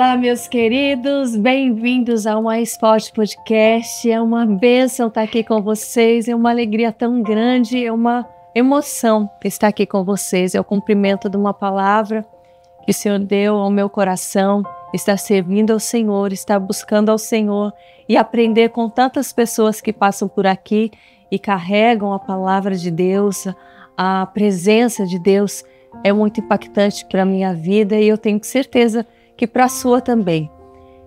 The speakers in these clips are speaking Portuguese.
Olá, meus queridos, bem-vindos ao Mais Forte Podcast. É uma bênção estar aqui com vocês, é uma alegria tão grande, é uma emoção estar aqui com vocês. É o cumprimento de uma palavra que o Senhor deu ao meu coração, estar servindo ao Senhor, estar buscando ao Senhor e aprender com tantas pessoas que passam por aqui e carregam a palavra de Deus, a presença de Deus é muito impactante para a minha vida e eu tenho certeza que para a sua também.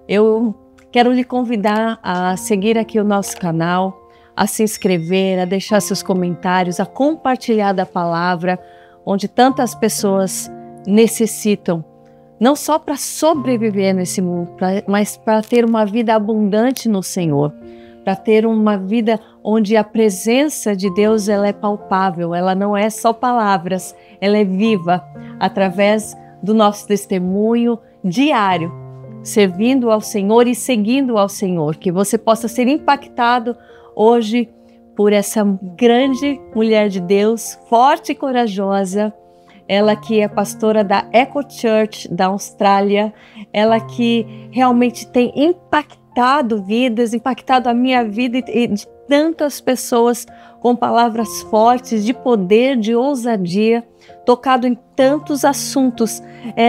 Eu quero lhe convidar a seguir aqui o nosso canal, a se inscrever, a deixar seus comentários, a compartilhar da palavra, onde tantas pessoas necessitam, não só para sobreviver nesse mundo, mas para ter uma vida abundante no Senhor, para ter uma vida onde a presença de Deus ela é palpável, ela não é só palavras, ela é viva, através do nosso testemunho diário, servindo ao Senhor e seguindo ao Senhor, que você possa ser impactado hoje por essa grande mulher de Deus, forte e corajosa, ela que é pastora da Echo Church da Austrália, ela que realmente tem impactado vidas, impactado a minha vida e de tantas pessoas com palavras fortes, de poder, de ousadia, tocado em tantos assuntos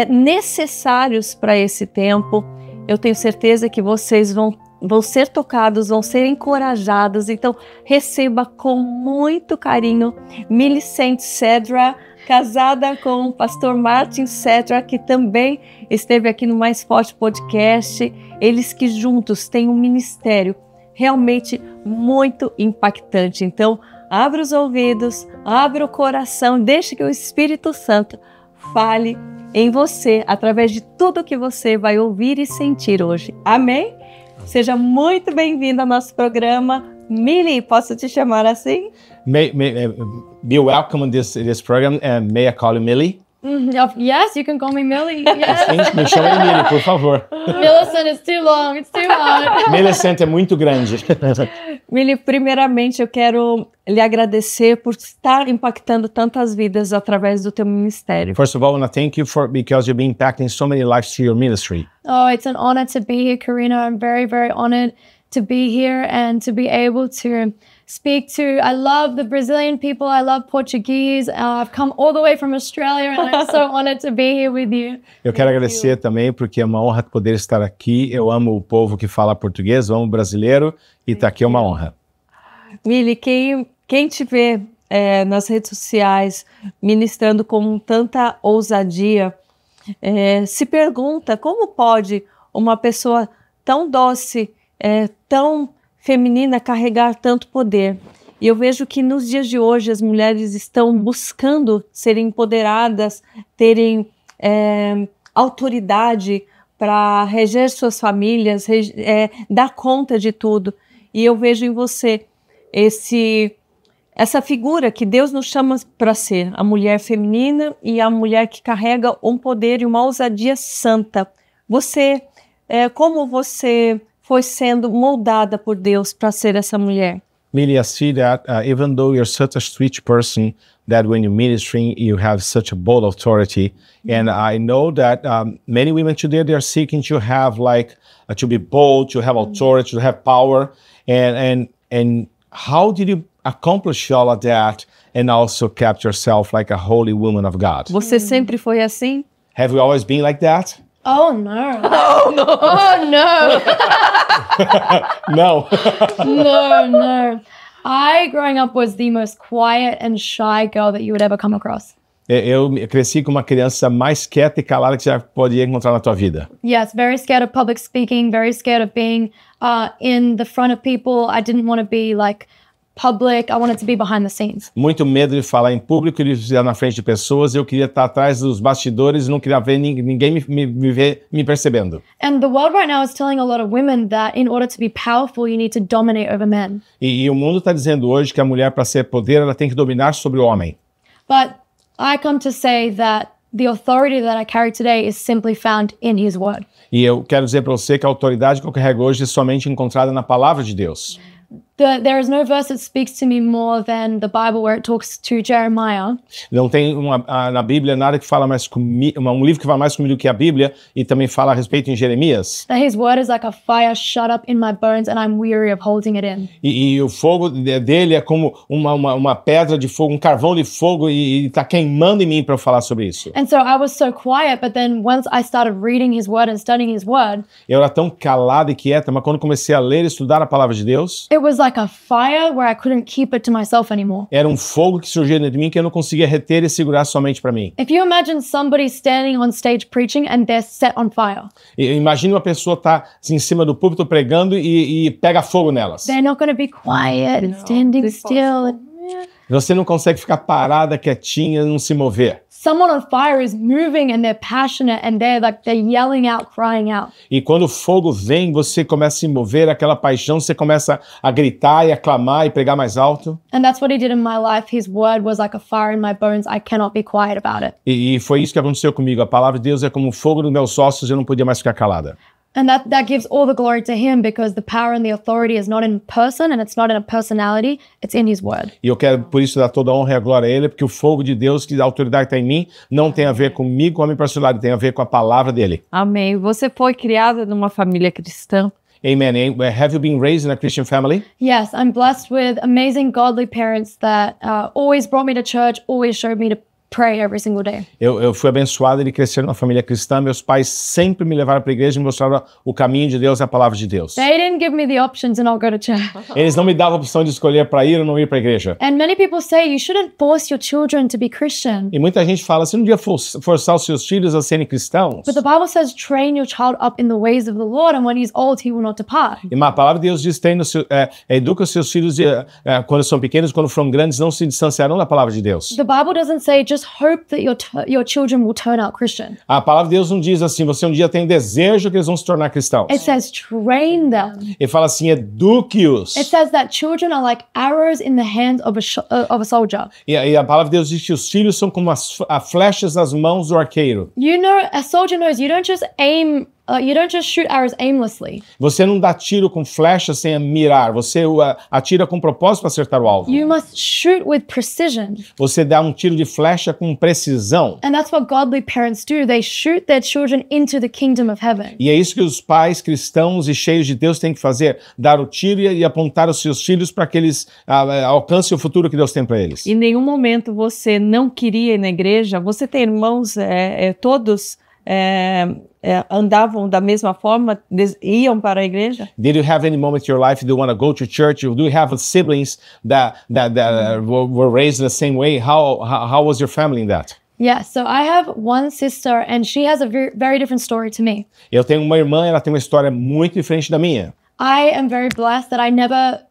necessários para esse tempo. Eu tenho certeza que vocês vão ser tocados, vão ser encorajados. Então, receba com muito carinho Millicent Cedra, casada com o pastor Martin Cedra, que também esteve aqui no Mais Forte Podcast. Eles que juntos têm um ministério realmente muito impactante. Então, abra os ouvidos, abra o coração, deixe que o Espírito Santo fale em você, através de tudo que você vai ouvir e sentir hoje. Amém? Seja muito bem-vindo ao nosso programa. Millie, posso te chamar assim? Be welcome in this program, and may I call you Millie? Yes, you can call me Millie. Yes. Sim, me chame de Millie, por favor. Millicent is too long, it's too hard. Millicent é muito grande. Millie, primeiramente eu quero lhe agradecer por estar impactando tantas vidas através do teu ministério. First of all, I want to thank you because you've been impacting so many lives through your ministry. Oh, it's an honor to be here, Karina. I'm very, very honored to be here and to be able to speak to, I love the Brazilian people, I love Portuguese, I've come all the way from Australia and I'm so honored to be here with you. Eu quero agradecer também porque é uma honra poder estar aqui. Eu amo o povo que fala português, eu amo o brasileiro e estar aqui é uma honra. Millie, quem te vê nas redes sociais ministrando com tanta ousadia, se pergunta como pode uma pessoa tão doce, tão feminina carregar tanto poder. E eu vejo que nos dias de hoje as mulheres estão buscando serem empoderadas, terem autoridade para reger suas famílias, dar conta de tudo. E eu vejo em você essa figura que Deus nos chama para ser, a mulher feminina e a mulher que carrega um poder e uma ousadia santa. Como você foi sendo moldada por Deus para ser essa mulher? Millie, I see that even though you're such a sweet person, that when you're ministering, you have such a bold authority. And I know that many women today, they're seeking to have to be bold, to have authority, to have power. And how did you accomplish all of that and also kept yourself like a holy woman of God? Você sempre foi assim? Have you always been like that? Oh, no. Oh, no. Oh, no. No. No. I, growing up, was the most quiet and shy girl that you would ever come across. Eu cresci com uma criança mais quieta e calada que você já poderia encontrar na tua vida. Yes, very scared of public speaking, very scared of being in the front of people. I didn't want to be public. I wanted to be behind the scenes. Muito medo de falar em público e de estar na frente de pessoas. Eu queria estar atrás dos bastidores e não queria ver ninguém me percebendo. And the world right now is telling a lot of women that in order to be powerful, you need to dominate over men. E o mundo está dizendo hoje que a mulher, para ser poder, ela tem que dominar sobre o homem. But I come to say that the authority that I carry today is simply found in His Word. E eu quero dizer para você que a autoridade que eu carrego hoje é somente encontrada na palavra de Deus. There is no verse that speaks to me more than the Bible where it talks to Jeremiah. Não tem na Bíblia nada que fala mais comigo, um livro que fala mais comigo do que a Bíblia, e também fala a respeito em Jeremias. That his word is like a fire shut up in my bones and I'm weary of holding it in. E o fogo dele é como uma pedra de fogo, um carvão de fogo, e tá queimando em mim para eu falar sobre isso. And so I was so quiet, but then once I started reading his word and studying his word, Eu era tão calado e quieta, mas quando comecei a ler e estudar a palavra de Deus, it was like a fire where I couldn't keep it to myself anymore. era um fogo que surgia dentro de mim que eu não conseguia reter e segurar somente para mim. If you imagine somebody standing on stage preaching and they're set on fire, Imagine uma pessoa tá assim, em cima do púlpito pregando e pega fogo nelas. they're not going to be quiet and standing still. Você não consegue ficar parada, quietinha, não se mover. Someone on fire is moving and they're passionate and they're yelling out, crying out. E quando o fogo vem, você começa a se mover, aquela paixão, você começa a gritar e a clamar e pregar mais alto. And that's what he did in my life. His word was like a fire in my bones. I cannot be quiet about it. E foi isso que aconteceu comigo. A palavra de Deus é como um fogo nos meus ossos, eu não podia mais ficar calada. And that gives all the glory to him because the power and the authority is not in person and it's not in a personality, it's in his word. E eu quero, por isso, dar toda a honra e a glória a Ele, porque o fogo de Deus, que a autoridade está em mim, não tem a ver comigo, com a minha personalidade, tem a ver com a palavra dEle. Amém. Você foi criada numa família cristã? Amen. Have you been raised in a Christian family? Yes, I'm blessed with amazing godly parents that always brought me to church, always showed me to pray every single day. Eu fui abençoado de crescer numa família cristã. Meus pais sempre me levaram para a igreja e me mostraram o caminho de Deus e a palavra de Deus. They didn't give me the option to not go to church. Eles não me davam a opção de escolher para ir ou não ir para a igreja. And many people say you shouldn't force your children to be Christian. E muita gente fala, você não devia forçar os seus filhos a serem cristãos. But the Bible says train your child up in the ways of the Lord and when he's old he will not depart. E a palavra de Deus diz, educa os seus filhos quando são pequenos, quando forem grandes, não se distanciarão da palavra de Deus. The Bible doesn't say just hope that your children will turn out Christian. A palavra de Deus não diz assim, você um dia tem desejo que eles vão se tornar cristãos. It says train them. Ele fala assim, eduque-os. It says that children are like arrows in the hands of a soldier. E a palavra de Deus diz que os filhos são como as flechas nas mãos do arqueiro. You know, a soldier knows you don't just shoot arrows aimlessly. Você não dá tiro com flecha sem mirar. Você atira com propósito para acertar o alvo. You must shoot with precision. Você dá um tiro de flecha com precisão. And that's what godly parents do. They shoot their children into the kingdom of heaven. E é isso que os pais cristãos e cheios de Deus têm que fazer. Dar o tiro e apontar os seus filhos para que eles alcancem o futuro que Deus tem para eles. Em nenhum momento você não queria ir na igreja? Você tem irmãos, todos andavam da mesma forma, iam para a igreja? Did you have any moment in your life you want to go to church? Do you have siblings that were raised in the same way? How was your family in that? Yeah, so I have one sister and she has a very different story to me. Eu tenho uma irmã, ela tem uma história muito diferente da minha. I am very blessed that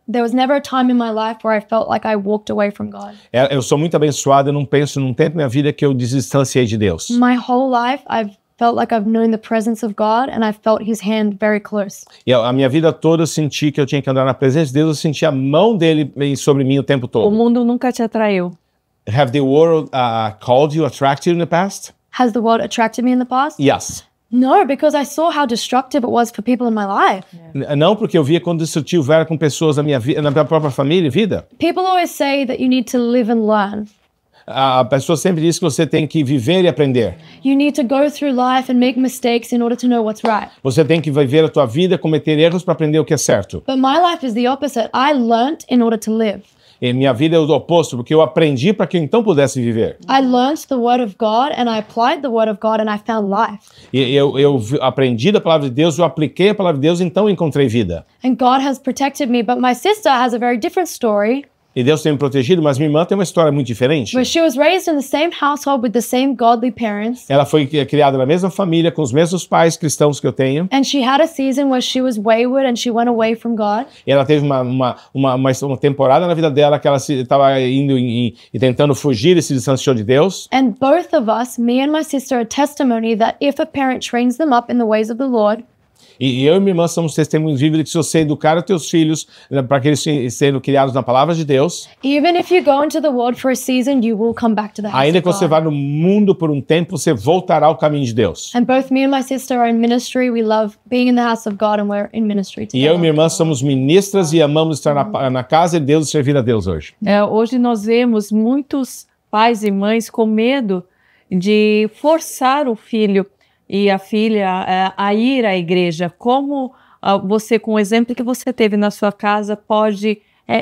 there was never a time in my life where I felt like I walked away from God. Eu sou muito abençoado, eu não penso num tempo na minha vida que eu distanciei de Deus. My whole life I've felt like I've known the presence of God and I felt his hand very close. E a minha vida toda eu senti que eu tinha que andar na presença de Deus, eu senti a mão dele sobre mim o tempo O todo. mundo nunca te atraiu? Have the world called you, attracted you in the past? Has the world attracted me in the past? Yes. No, because I saw how destructive it was for people in my life. Não, porque eu via quando destrutivo era com pessoas na minha própria família e vida. People always say that you need to live and learn. A pessoa sempre diz que você tem que viver e aprender. You need to go through life and make mistakes in order to know what's right. Você tem que viver a tua vida, cometer erros para aprender o que é certo. But my life is the opposite. I learnt in order to live. E minha vida é o oposto, porque eu aprendi para que eu então pudesse viver. I learnt the word of God and I applied the word of God and I found life. E eu aprendi da palavra de Deus, eu apliquei a palavra de Deus, então encontrei vida. And God has protected me, but my sister has a very different story. E Deus tem me protegido, mas minha irmã tem uma história muito diferente. Where she was raised in the same household with the same godly parents. Ela foi criada na mesma família, com os mesmos pais cristãos que eu tenho. And she had a season where she was wayward and she went away from God. E ela teve uma temporada na vida dela que ela estava indo e tentando fugir e se distanciou de Deus. And both of us, me and my sister, are testimony that if a parent trains them up in the ways of the Lord, E eu e minha irmã somos testemunhos vivos de que se você educar os teus filhos para que eles sejam criados na palavra de Deus, Even if you go into the world for a season, you will come back to the house ainda of que você God. vá no mundo por um tempo, você voltará ao caminho de Deus. And both me and my sister are in ministry. We love being in the house of God and we're in ministry E eu e together. minha irmã somos ministras e amamos estar na casa de Deus e servir a Deus hoje. Hoje nós vemos muitos pais e mães com medo de forçar o filho e a filha a ir à igreja. Como você, com o exemplo que você teve na sua casa, pode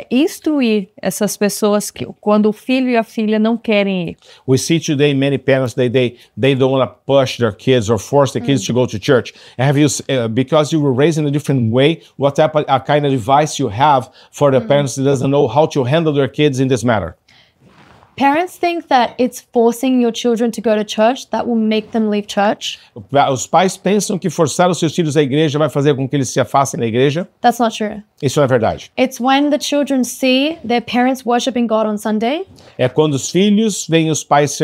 instruir essas pessoas que quando o filho e a filha não querem ir? We see today many parents they don't want to push their kids or force their kids to go to church. Have you because you were raised in a different way? What type of kind of advice you have for the parents that doesn't know how to handle their kids in this matter? Parents think that it's forcing your children to go to church that will make them leave church. Os pais pensam que forçar os seus filhos à igreja vai fazer com que eles se afastem da igreja. That's not true. Isso não é verdade. It's when the children see their parents worshiping God on Sunday, É quando os filhos veem os pais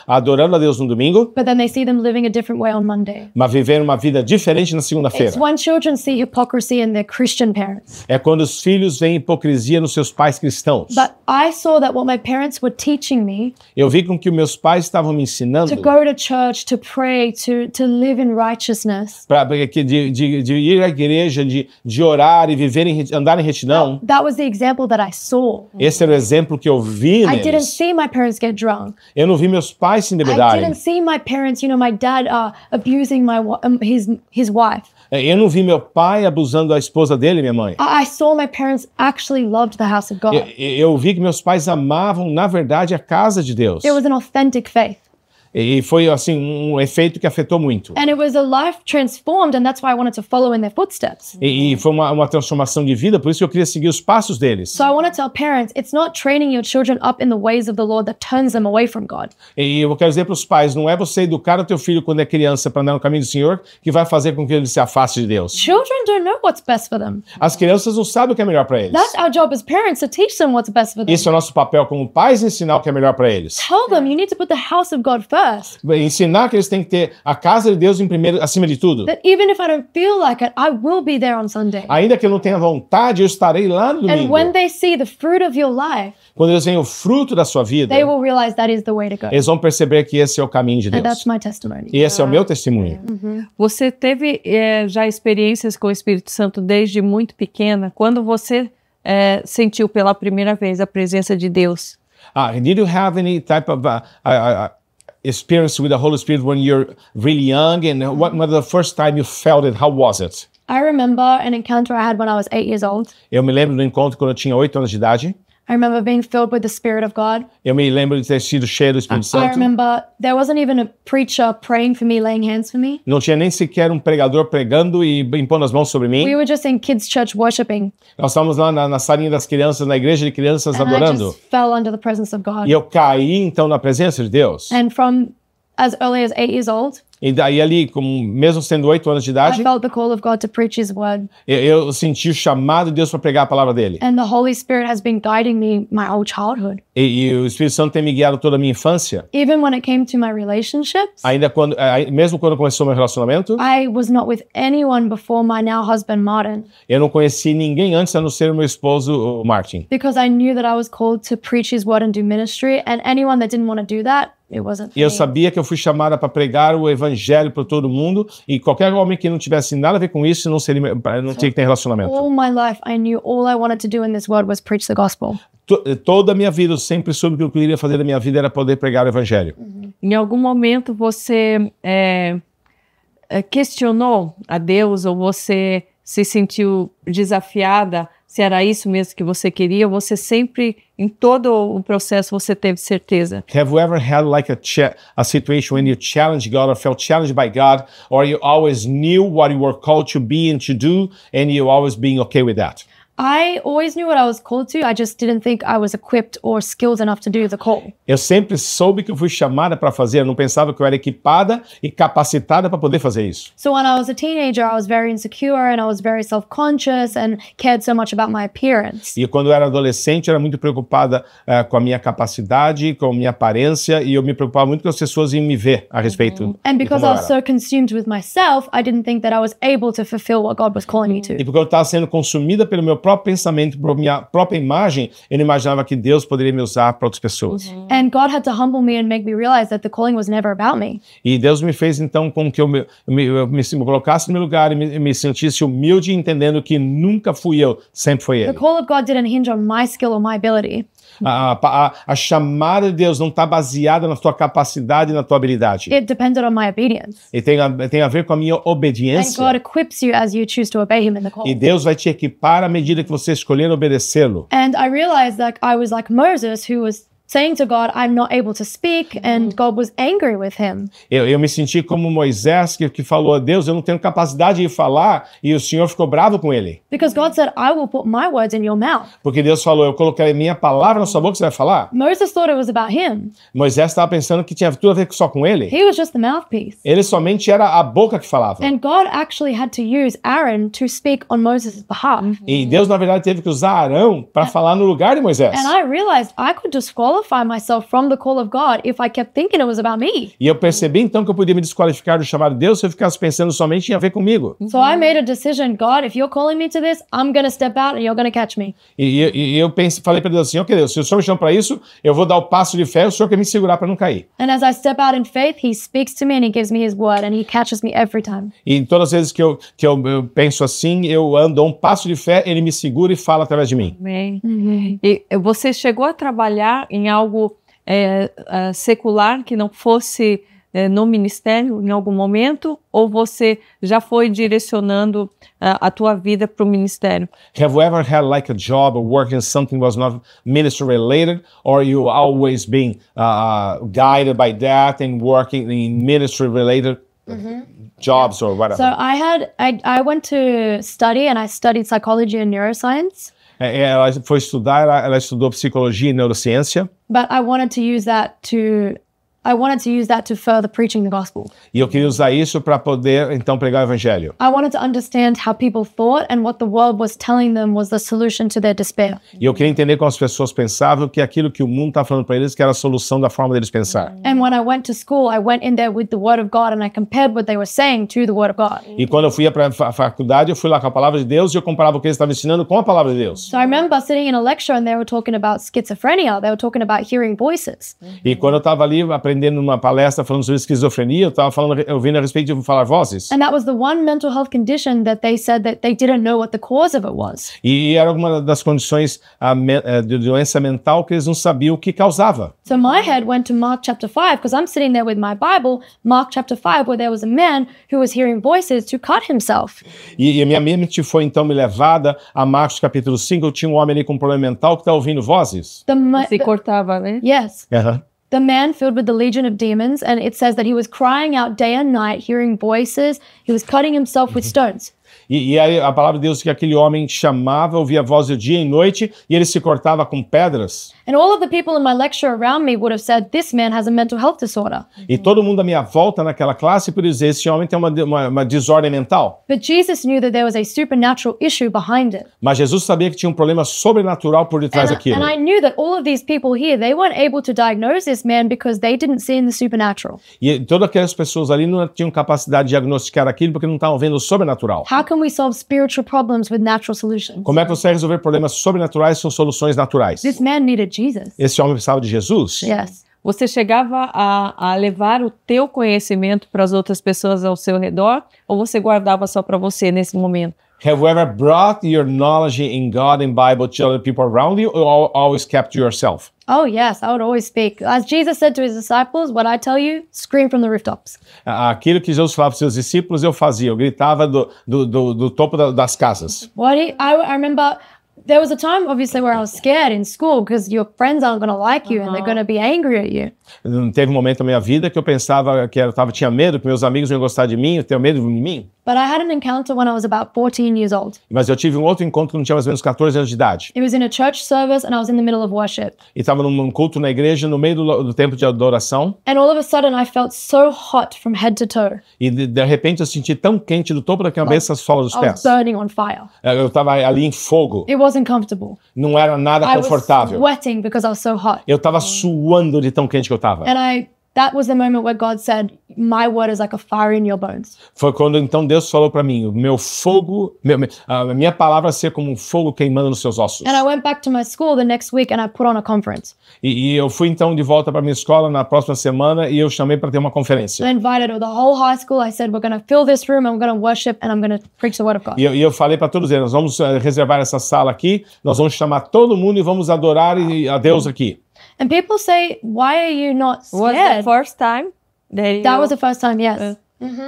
adorando a Deus no domingo, but then they see them living a different way on Monday. mas vivendo uma vida diferente na segunda-feira. It's when children see hypocrisy in their Christian parents. É quando os filhos veem hipocrisia nos seus pais cristãos. But I saw that what my parents were teaching me Eu vi com que meus pais estavam me ensinando to go to church, to pray, to live in righteousness. de ir à igreja, de orar e viver andar em retidão. That was the example that I saw. Esse era o exemplo que eu vi I didn't neles. see my parents get drunk. Eu não vi meus pais se I endebedarem. didn't see my parents, my dad abusing his wife. Eu não vi meu pai abusando da esposa dele, minha mãe. I saw my parents actually loved the house of God. Eu vi que meus pais amavam, na verdade, a casa de Deus. It was an authentic faith. E foi, assim, um efeito que afetou muito. And it was a life transformed, and that's why I wanted to follow in their footsteps. E foi uma transformação de vida, por isso que eu queria seguir os passos deles. So I want to tell parents, it's not training your children up in the ways of the Lord that turns them away from God. E eu quero dizer para os pais, não é você educar o teu filho quando é criança para andar no caminho do Senhor que vai fazer com que ele se afaste de Deus. Children don't know what's best for them. As crianças não sabem o que é melhor para eles. That's our job as parents, to teach them what's best for them. Esse é o nosso papel como pais, ensinar o que é melhor para eles. Tell them you need to put the house of God first. Ensinar que eles têm que ter a casa de Deus em primeiro, acima de tudo. That even if I don't feel like it, I will be there on Sunday. Ainda que eu não tenha vontade, eu estarei lá no And domingo. when they see the fruit of your life, Quando eles veem o fruto da sua vida, they will realize that is the way to go. eles vão perceber que esse é o caminho de And Deus. that's my testimony. E esse é o meu testemunho. Você teve já experiências com o Espírito Santo desde muito pequena? Quando você sentiu pela primeira vez a presença de Deus? Did you have any type of experience with the Holy Spirit when you're really young? And what was the first time you felt it? How was it? I remember an encounter I had when I was 8 years old. Eu me lembro do encontro quando eu tinha 8 anos de idade. I remember being filled with the Spirit of God. Eu me lembro de ter sido cheio do Espírito I Santo. remember there wasn't even a preacher praying for me, laying hands for me. Não tinha nem sequer um pregador pregando e impondo as mãos sobre mim. We were just in kids' church worshiping. Nós estávamos lá na salinha das crianças, na igreja de crianças, And I adorando. just fell under the presence of God. E eu caí, então, na presença de Deus. And from as early as 8 years old, E daí ali, mesmo sendo 8 anos de I idade, felt the call of God to preach His word. eu senti o chamado de Deus para pregar a palavra dele. And the Holy Spirit has been guiding me my whole childhood. E o Espírito Santo tem me guiado toda a minha infância. Even when it came to my relationships, Mesmo quando começou meu relacionamento, I was not with anyone before my now husband, Martin, eu não conheci ninguém antes a não ser o meu esposo, o Martin. because I knew that I was called to preach His word and do ministry. And anyone that didn't want to do that, it wasn't for E eu me. sabia que eu fui chamada para pregar o evangelho para todo mundo, e qualquer homem que não tivesse nada a ver com isso não tinha que ter relacionamento. All my life, I knew all I wanted to do in this world was preach the gospel. Toda a minha vida eu sempre soube que o que eu queria fazer da minha vida era poder pregar o evangelho. Em algum momento você questionou a Deus ou você se sentiu desafiada? Se era isso mesmo que você queria? Ou você sempre, em todo o processo, você teve certeza? Have you ever had like a situation when you challenged God or felt challenged by God, or you always knew what you were called to be and to do, and you always being okay with that? I always knew what I was called to. I just didn't think I was equipped or skilled enough to do the call. Eu sempre soube que eu fui chamada para fazer, eu não pensava que eu era equipada e capacitada para poder fazer isso. So when I was a teenager, I was very insecure and I was very self-conscious and cared so much about my appearance. E quando eu era adolescente, eu era muito preocupada com a minha capacidade, com a minha aparência, e eu me preocupava muito com as pessoas em me ver a respeito And de because como I eu was era. so consumed with myself, I didn't think that I was able to fulfill what God was calling me to. E porque eu estava sendo consumida pelo meu próprio pensamento, por minha própria imagem, eu não imaginava que Deus poderia me usar para outras pessoas. And God had to humble me and make me realize that the calling was never about me. E Deus me fez então com que eu me colocasse no meu lugar e me sentisse humilde, entendendo que nunca fui eu, sempre foi The Ele. call of God didn't hinge on my skill or my ability. A chamada de Deus não está baseada na tua capacidade e na tua habilidade. It depended on my obedience. E tem a ver com a minha And obediência. God equips you as you choose to obey Him in the call. E Deus vai te equipar à medida que você escolher obedecê-lo. And I realized that I was like Moses, who was saying to God, I'm not able to speak, and God was angry with him. Eu me senti como Moisés que falou a Deus, eu não tenho capacidade de falar, e o Senhor ficou bravo com ele. Because God said, I will put my words in your mouth. Porque Deus falou, eu colocarei minha palavra na sua boca, você vai falar. Moses thought it was about him. Moisés estava pensando que tinha tudo a ver só com ele. He was just the mouthpiece. Ele somente era a boca que falava. And God actually had to use Aaron to speak on Moses' behalf. E Deus, na verdade, teve que usar Arão para falar no lugar de Moisés. And I realized I could disqualify myself from the call of God if I kept thinking it was about me. E eu percebi então que eu podia me desqualificar do chamado de Deus se eu ficasse pensando somente em a ver comigo. So I made a decision, God, if you're calling me to this, I'm going to step out and you're going to catch me. E eu falei para Deus assim, ok Deus, se o Senhor me chama para isso, eu vou dar o passo de fé, o Senhor quer me segurar para não cair. And as I step out in faith, he speaks to me and he gives me his word and he catches me every time. E todas as vezes que eu penso assim, eu ando um passo de fé, ele me segura e fala através de mim. Amém. E você chegou a trabalhar em algo secular que não fosse no ministério em algum momento, ou você já foi direcionando a tua vida para o ministério? Have you ever had like a job or work in something was not ministry related, or you always been guided by that and working in ministry related jobs or whatever? So I went to study and I studied psychology and neuroscience, Ela foi estudar, ela estudou psicologia e neurociência. but I wanted to use that to further preaching the gospel. E eu queria usar isso para poder, então, pregar o evangelho. I wanted to understand how people thought and what the world was telling them was the solution to their despair. E eu queria entender como as pessoas pensavam, que aquilo que o mundo está falando para eles, que era a solução da forma deles pensar. And when I went to school, I went in there with the word of God and I compared what they were saying to the word of God. E quando eu fui para a faculdade, eu fui lá com a palavra de Deus e eu comparava o que eles estavam ensinando com a palavra de Deus. So I remember sitting in a lecture and they were talking about schizophrenia. They were talking about hearing voices. E quando eu estava ali aprendendo numa palestra falando sobre esquizofrenia, eu estava ouvindo a respeito de falar vozes. And that was the one mental health condition that they said that they didn't know what the cause of it was. E era uma das condições de doença mental que eles não sabiam o que causava. So my head went to Mark chapter 5 because I'm sitting there with my Bible, Mark chapter 5, where there was a man who was hearing voices to cut himself. E a minha mente foi então me levada a Marcos capítulo 5, eu tinha um homem ali com um problema mental que estava ouvindo vozes. Se cortava, né? Yes. Aham. The man filled with the legion of demons, and it says that he was crying out day and night, hearing voices. He was cutting himself with stones. E aí a palavra de Deus que aquele homem chamava, ouvia a voz de dia e noite, e ele se cortava com pedras. And all of the people in my lecture around me would have said, this man has a mental health disorder. E todo mundo à minha volta naquela classe por dizer, esse homem tem uma desordem mental. But Jesus knew that there was a supernatural issue behind it. Mas Jesus sabia que tinha um problema sobrenatural por detrás daquilo. And I knew that all of these people here, they weren't able to diagnose this man because they didn't see in the supernatural. E todas aquelas pessoas ali não tinham capacidade de diagnosticar aquilo porque não estavam vendo o sobrenatural. How can we solve spiritual problems with natural solutions? Como é que você vai resolver problemas sobrenaturais com soluções naturais? This man needed Jesus. Esse homem precisava de Jesus? Yes. Você chegava a levar o teu conhecimento para as outras pessoas ao seu redor, ou você guardava só para você nesse momento? Have you ever brought your knowledge in God and Bible to other people around you, or always kept to yourself? Oh, yes, I would always speak. As Jesus said to his disciples, what I tell you, scream from the rooftops. Aquilo que Jesus falava para os seus discípulos, eu fazia. Eu gritava do topo das casas. I remember there was a time, obviously, where I was scared in school because your friends aren't going to like you and they're going to be angry at you. Teve um momento na minha vida que eu pensava que tinha medo, que meus amigos não iam gostar de mim, eu tenho medo de mim. But I had an encounter when I was about 14 years old. Mas eu tive um outro encontro quando tinha mais ou menos 14 anos de idade. It was in a church service and I was in the middle of worship. E estava num culto na igreja, no meio do tempo de adoração. And all of a sudden I felt so hot from head to toe. E de repente eu senti tão quente do topo da cabeça às solas dos I was pés. burning on fire. Eu estava ali em fogo. It wasn't comfortable. Não era nada I was confortável. sweating because I was so hot. Eu estava suando de tão quente que eu estava. And that was the moment where God said, my word is like a fire in your bones. Foi quando então Deus falou para mim, o meu fogo, a minha palavra ser como um fogo queimando nos seus ossos. And I went back to my school the next week and I put on a conference. E eu fui então de volta para minha escola na próxima semana e eu chamei para ter uma conferência. I invited the whole high school. I said, we're going to fill this room, I'm going to worship, and I'm going to preach the word of God. E eu falei para todos eles, nós vamos reservar essa sala aqui, nós vamos chamar todo mundo e vamos adorar a Deus aqui. And people say, why are you not Was the scared? first time that That you... was the first time, yes.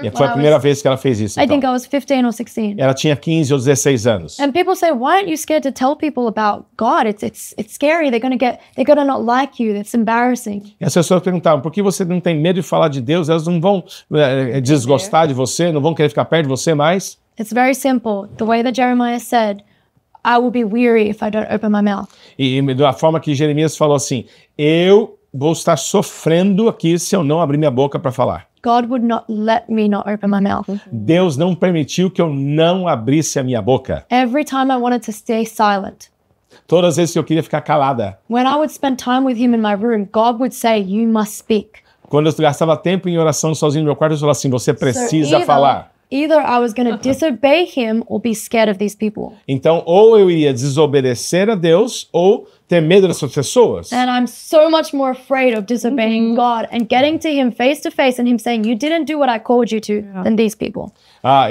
E foi a primeira vez que ela fez isso. I think Então. I was 15 or 16. Ela tinha 15 ou 16 anos. And people say, why aren't you scared to tell people about God? It's scary. They're gonna not like you. It's embarrassing. E as pessoas perguntavam, por que você não tem medo de falar de Deus? Elas não vão desgostar de você, não vão querer ficar perto de você mais? It's very simple. The way that Jeremiah said, I will be weary if I don't open my mouth. E da forma que Jeremias falou assim, eu vou estar sofrendo aqui se eu não abrir minha boca para falar. God would not let me not open my mouth. Deus não permitiu que eu não abrisse a minha boca. Every time I wanted to stay silent, Todas as vezes que eu queria ficar calada. when I would spend time with him in my room, God would say, you must speak. Quando eu gastava tempo em oração sozinho no meu quarto, eu falava assim, você precisa So falar. either I was going to disobey him or be scared of these people. Então, ou eu iria desobedecer a Deus, ou ter medo dessas pessoas. And I'm so much more afraid of disobeying God and getting to him face to face and him saying, you didn't do what I called you to, than these people.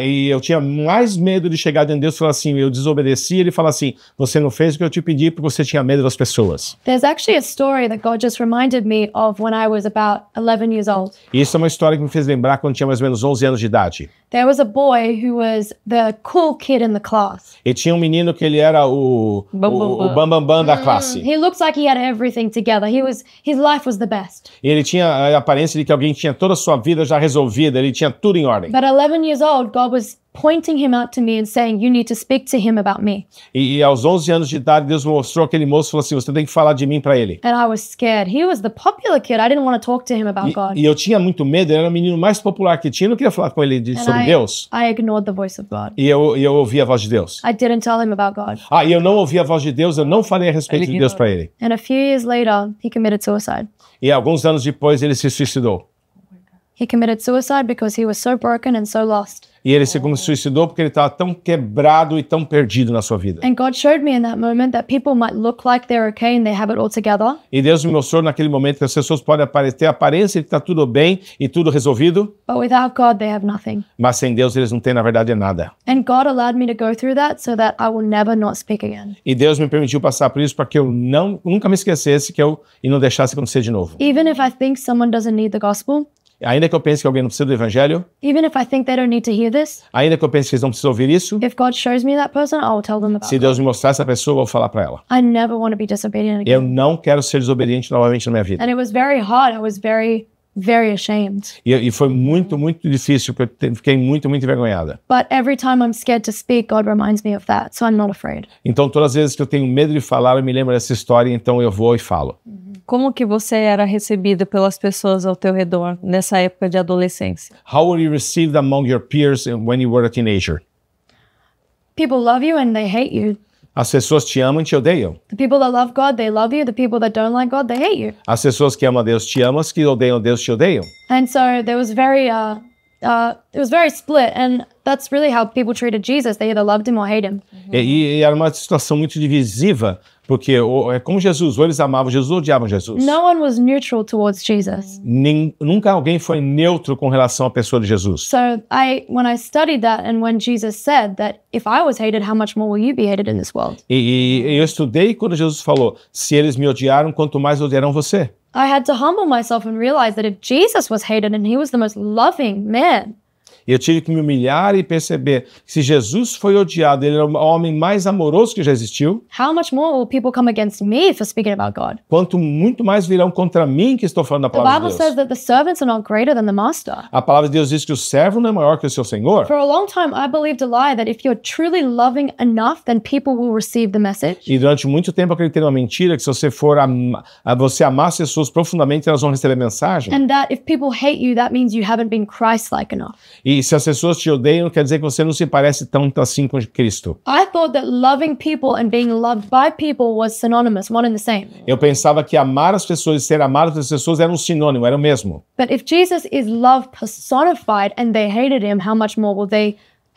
E eu tinha mais medo de chegar diante de Deus e falar assim, eu desobedeci, ele fala assim, você não fez o que eu te pedi porque você tinha medo das pessoas. There's actually a story that God just reminded me of when I was about 11 years old. E isso é uma história que me fez lembrar quando tinha mais ou menos 11 anos de idade. There was a boy who was the cool kid in the class. E tinha um menino que ele era o bambambam da classe. He looks like he had everything together. His life was the best. E ele tinha a aparência de que alguém tinha toda a sua vida já resolvida, ele tinha tudo em ordem. But 11 years old, God was pointing him out to me and saying, you need to speak to him about me. E aos 11 anos de idade, Deus mostrou aquele moço e falou assim, você tem que falar de mim para ele. And I was scared. He was the popular kid. I didn't want to talk to him about God. E eu tinha muito medo, ele era o menino mais popular que tinha, eu não queria falar com ele sobre Deus. I ignored the voice of God. E eu ouvi a voz de Deus. I didn't tell him about God. E eu não ouvi a voz de Deus, eu não falei a respeito de Deus para ele. And a few years later, he committed suicide. E alguns anos depois ele se suicidou. He committed suicide because he was so broken and so lost. E ele se suicidou porque ele estava tão quebrado e tão perdido na sua vida. And God showed me in that moment that people might look like they're okay and they have it all together. E Deus me mostrou naquele momento que as pessoas podem ter a aparência de que está tudo bem e tudo resolvido, But without God, they have nothing. mas sem Deus eles não têm na verdade nada. And God allowed me to go through that so that I will never not speak again. E Deus me permitiu passar por isso para que eu nunca me esquecesse e não deixasse acontecer de novo. Even if I think someone doesn't need the gospel, Ainda que eu pense que alguém não precisa do evangelho, even if I think they don't need to hear this, ainda que eu pense que eles não precisam ouvir isso, if God shows me that person, I will tell them about se it. Deus me mostrar essa pessoa, eu vou falar para ela. I never want to be disobedient Eu again. não quero ser desobediente novamente na minha vida. And it was very hard. I was very, very ashamed. E foi muito, muito difícil, porque eu fiquei muito, muito envergonhada. But every time I'm scared to speak, God reminds me of that, so I'm not afraid. Então, todas as vezes que eu tenho medo de falar, eu me lembro dessa história, então eu vou e falo. Como que você era recebido pelas pessoas ao teu redor nessa época de adolescência? How were you received among your peers when you were a teenager? People love you and they hate you. As pessoas te amam e te odeiam. The people that love God, they love you. The people that don't like God, they hate you. As pessoas que amam a Deus te amam, as que odeiam Deus te odeiam. And so there was it was very split, and that's really how people treated Jesus. They either loved him or hate him. E era uma situação muito divisiva, porque é como Jesus, ou eles amavam Jesus ou odiavam Jesus. No one was neutral towards Jesus. Nunca alguém foi neutro com relação à pessoa de Jesus. So when I studied that, and when Jesus said that if I was hated, how much more will you be hated in this world? E eu estudei quando Jesus falou, se eles me odiaram, quanto mais odiarão você. I had to humble myself and realize that if Jesus was hated and he was the most loving man, E eu tive que me humilhar e perceber que se Jesus foi odiado, ele era o homem mais amoroso que já existiu, how much more will people come against me for speaking about God? quanto muito mais virão contra mim que estou falando da The palavra Bible de says Deus. that the servants are not greater than the master. A palavra de Deus diz que o servo não é maior que o seu senhor. For a long time, I believed a lie that if you're truly loving enough, then people will receive the message. E durante muito tempo eu acreditei numa mentira que se você for você amar as pessoas profundamente, elas vão receber mensagem. And that if people hate you, that means you haven't been Christ-like enough. E se as pessoas te odeiam, quer dizer que você não se parece tanto assim com Cristo. I thought that loving people and being loved by people was synonymous, one and the same. Eu pensava que amar as pessoas e ser amado pelas pessoas era um sinônimo, era o mesmo. But if Jesus is love personified and they hated him, how much more will they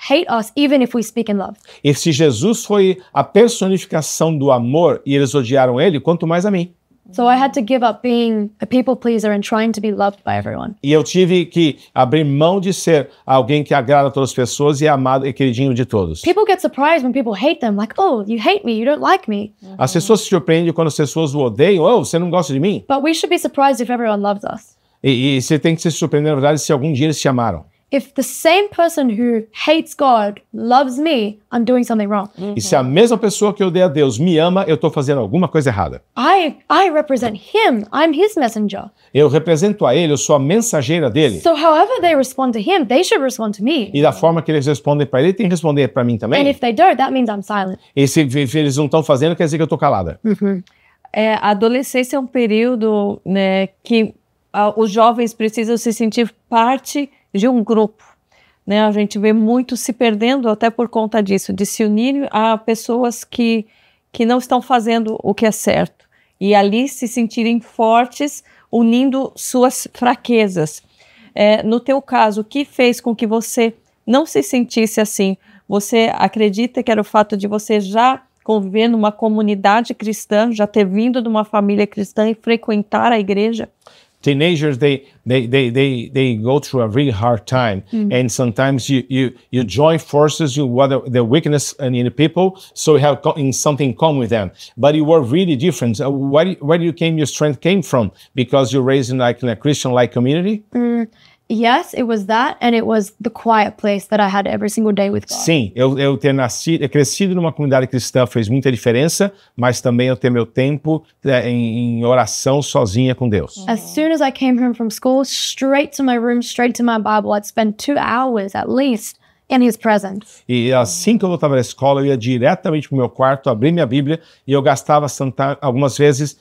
hate us even if we speak in love? E se Jesus foi a personificação do amor e eles odiaram ele, quanto mais a mim. So I had to give up being a people pleaser and trying to be loved by everyone. E eu tive que abrir mão de ser alguém que agrada a todas as pessoas e é amado e queridinho de todos. People get surprised when people hate them, like, oh, you hate me, you don't like me. As pessoas se surpreendem quando as pessoas o odeiam. Oh, você não gosta de mim? But we should be surprised if everyone loves us. E você tem que se surpreender, na verdade, se algum dia eles te amaram. If the same person who hates God loves me, I'm doing something wrong. E se a mesma pessoa que odeia a Deus me ama, eu estou fazendo alguma coisa errada. I represent him. I'm his messenger. Eu represento a ele, eu sou a mensageira dele. So however they respond to him, they should respond to me. E da forma que eles respondem para ele, tem que responder para mim And também. if they don't, that means I'm silent. E se eles não estão fazendo, quer dizer que eu estou calada. A adolescência é um período, né, que os jovens precisam se sentir parte de um grupo, né? A gente vê muito se perdendo até por conta disso, de se unir a pessoas que não estão fazendo o que é certo. E ali se sentirem fortes, unindo suas fraquezas. No teu caso, o que fez com que você não se sentisse assim? Você acredita que era o fato de você já conviver numa comunidade cristã, já ter vindo de uma família cristã e frequentar a igreja? Teenagers, they go through a really hard time, and sometimes you join forces with what the weakness in the people, so you have something in common with them. But you were really different. Where your strength came from? Because you're raised in a Christian-like community. Yes, it was that, and it was the quiet place that I had every single day with God. Sim, eu ter crescido numa comunidade cristã fez muita diferença, mas também eu ter meu tempo em oração sozinha com Deus. As soon as I came home from school, straight to my room, straight to my Bible, I'd spend 2 hours at least in His presence. E assim que eu voltava da escola, eu ia diretamente para o meu quarto, abrir minha Bíblia, e eu gastava algumas vezes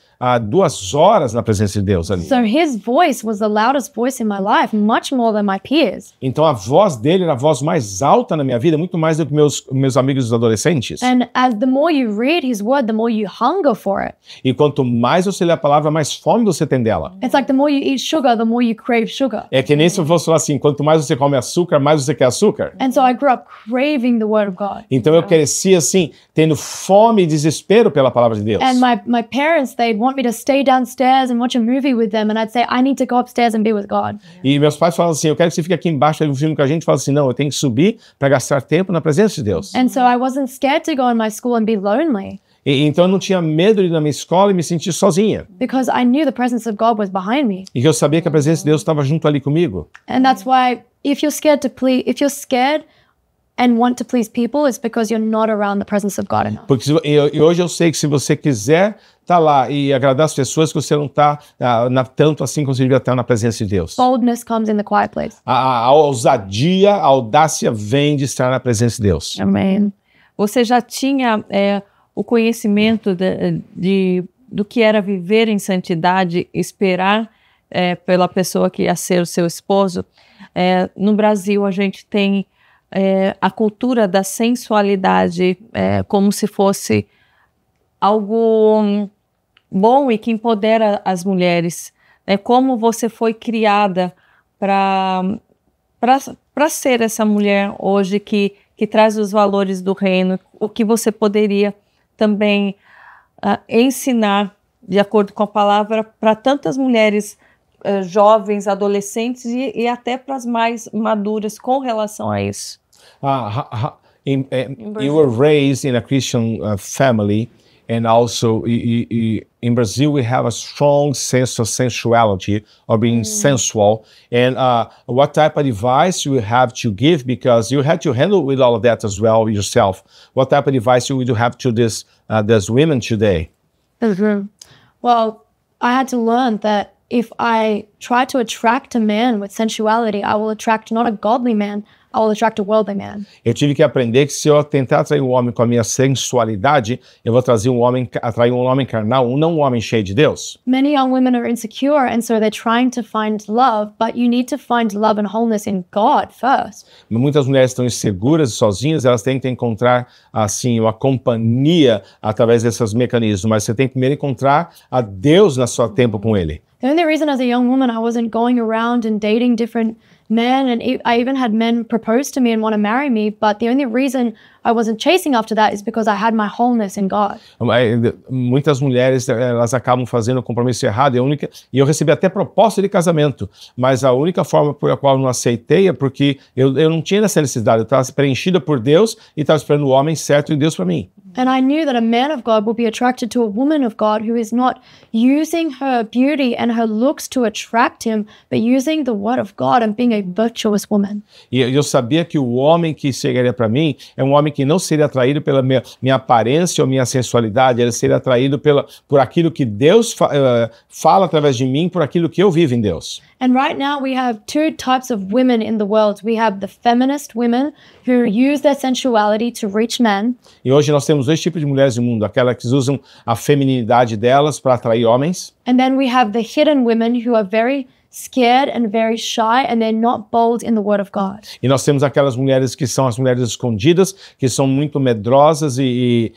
2 horas na presença de Deus ali. So His voice was the loudest voice in my life, much more than my peers. Então a voz dele era a voz mais alta na minha vida, muito mais do que meus amigos adolescentes. And as the more you read His word, the more you hunger for it. E quanto mais você lê a palavra, mais fome você tem dela. It's like the more you eat sugar, the more you crave sugar. É que nem se eu fosse falar assim, quanto mais você come açúcar, mais você quer açúcar. And so I grew up craving the word of God. Então eu cresci assim, tendo fome e desespero pela palavra de Deus. And my parents, they'd want me to stay downstairs and watch a movie with them, and I'd say, I need to go upstairs and be with God. E meus pais falam assim, eu quero que você fique aqui embaixo, aí um filme com a gente, fala assim, não, eu tenho que subir para gastar tempo na presença de Deus. And so I wasn't scared to go in my school and be lonely, Então eu não tinha medo de ir na minha escola e me sentir sozinha. because I knew the presence of God was behind me. E que eu sabia que a presença de Deus estava junto ali comigo. And that's why if you're scared and want to please people, it's because you're not around the presence of God enough. Porque e hoje eu sei que se você quiser estar lá e agradar as pessoas, que você não está tanto assim como você devia estar na presença de Deus. Boldness comes in the quiet place. A ousadia, a audácia vem de estar na presença de Deus. Amém. Você já tinha o conhecimento do que era viver em santidade, esperar pela pessoa que ia ser o seu esposo? No Brasil, a gente tem a cultura da sensualidade como se fosse algo bom e que empodera as mulheres. Como você foi criada para ser essa mulher hoje que traz os valores do reino, o que você poderia também ensinar, de acordo com a palavra, para tantas mulheres jovens, adolescentes e até para as mais maduras com relação a isso? You were raised in a Christian family, and also in Brazil we have a strong sense of sensuality or being sensual. And what type of advice you have to give, because you had to handle with all of that as well yourself. What type of advice you would have to these women today? Well, I had to learn that if I try to attract a man with sensuality, I will attract not a godly man, I will attract a worldly man. Eu tive que aprender que se eu tentar atrair um homem com a minha sensualidade, eu vou atrair um homem carnal, não um homem cheio de Deus. Many young women are insecure, and so they're trying to find love, but you need to find love and wholeness in God first. Muitas mulheres estão inseguras e sozinhas, elas têm que encontrar, assim, uma companhia através desses mecanismos, mas você tem que primeiro encontrar a Deus no seu tempo com Ele. The only reason as a young woman I wasn't going around and dating different men, and I even had men propose to me and want to marry me, but the only reason I wasn't chasing after that is because I had my wholeness in God. Muitas mulheres, elas acabam fazendo o compromisso errado, e eu recebi até proposta de casamento, mas a única forma por a qual eu não aceitei é porque eu não tinha essa necessidade, eu estava preenchida por Deus e estava esperando o homem certo e Deus para mim. And I knew that a man of God will be attracted to a woman of God who is not using her beauty and her looks to attract him, but using the word of God and being a virtuous woman. E eu sabia que o homem que chegaria para mim é um homem que não seria atraído pela minha aparência ou minha sensualidade, ele seria atraído por aquilo que Deus fala através de mim, por aquilo que eu vivo em Deus. And right now we have two types of women in the world. We have the feminist women who use their sensuality to reach men. E hoje nós temos dois tipos de mulheres no mundo, aquelas que usam a feminilidade delas para atrair homens. And then we have the hidden women who are very scared and very shy, and they're not bold in the word of God. E nós temos aquelas mulheres que são as mulheres escondidas, que são muito medrosas e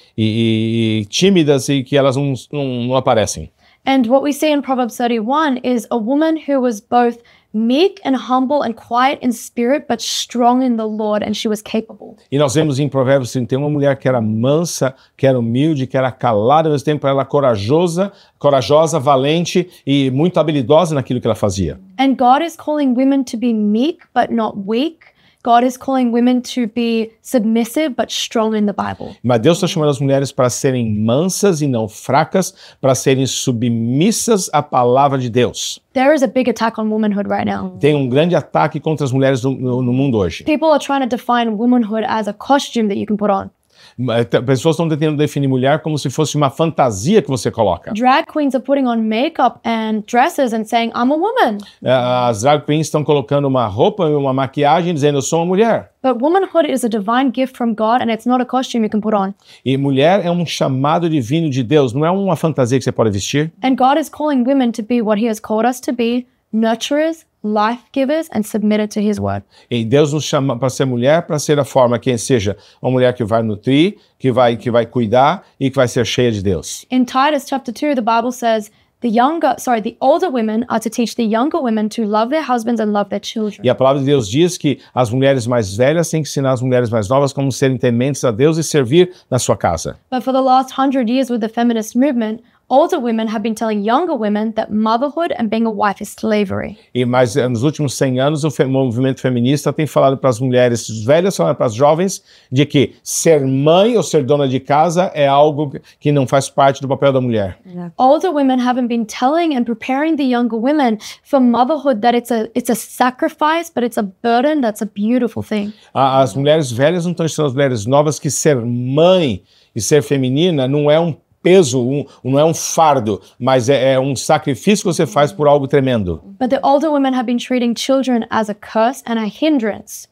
tímidas e que elas não aparecem. And what we see in Proverbs 31 is a woman who was both meek and humble and quiet in spirit, but strong in the Lord, and she was capable. E nós vemos em Provérbios 31 uma mulher que era mansa, que era humilde, que era calada, ao mesmo tempo ela era corajosa, valente e muito habilidosa naquilo que ela fazia. And God is calling women to be meek, but not weak. God is calling women to be submissive but strong in the Bible. Mas Deus está chamando as mulheres para serem mansas e não fracas, para serem submissas à palavra de Deus. There is a big attack on womanhood right now. Tem um grande ataque contra as mulheres no mundo hoje. People are trying to define womanhood as a costume that you can put on. Pessoas estão tentando definir mulher como se fosse uma fantasia que você coloca. Drag queens are putting on makeup and dresses and saying, I'm a woman. As drag queens estão colocando uma roupa e uma maquiagem dizendo, eu sou uma mulher. But womanhood is a divine gift from God, and it's not a costume you can put on. E mulher é um chamado divino de Deus, não é uma fantasia que você pode vestir. And God is calling women to be what He has called us to be, nurturers, life givers, and submitted to His word. E Deus nos chama para ser mulher, para ser a forma que seja uma mulher que vai nutrir, que vai cuidar e que vai ser cheia de Deus. In Titus chapter 2, the Bible says, the older women are to teach the younger women to love their husbands and love their children. E a palavra de Deus diz que as mulheres mais velhas têm que ensinar as mulheres mais novas como serem tementes a Deus e servir na sua casa. But for the last 100 years with the feminist movement, older women have been telling younger women that motherhood and being a wife is slavery. Mas nos últimos 100 anos o movimento feminista tem falado para as mulheres velhas, falando para as jovens, de que ser mãe ou ser dona de casa é algo que não faz parte do papel da mulher. Older women haven't been telling and preparing the younger women for motherhood, that it's a sacrifice, but it's a burden that's a beautiful thing. As mulheres velhas não estão ensinando as mulheres novas que ser mãe e ser feminina não é um peso, não é um fardo, mas é um sacrifício que você faz por algo tremendo. But the older women have been treating children as a curse and a hindrance.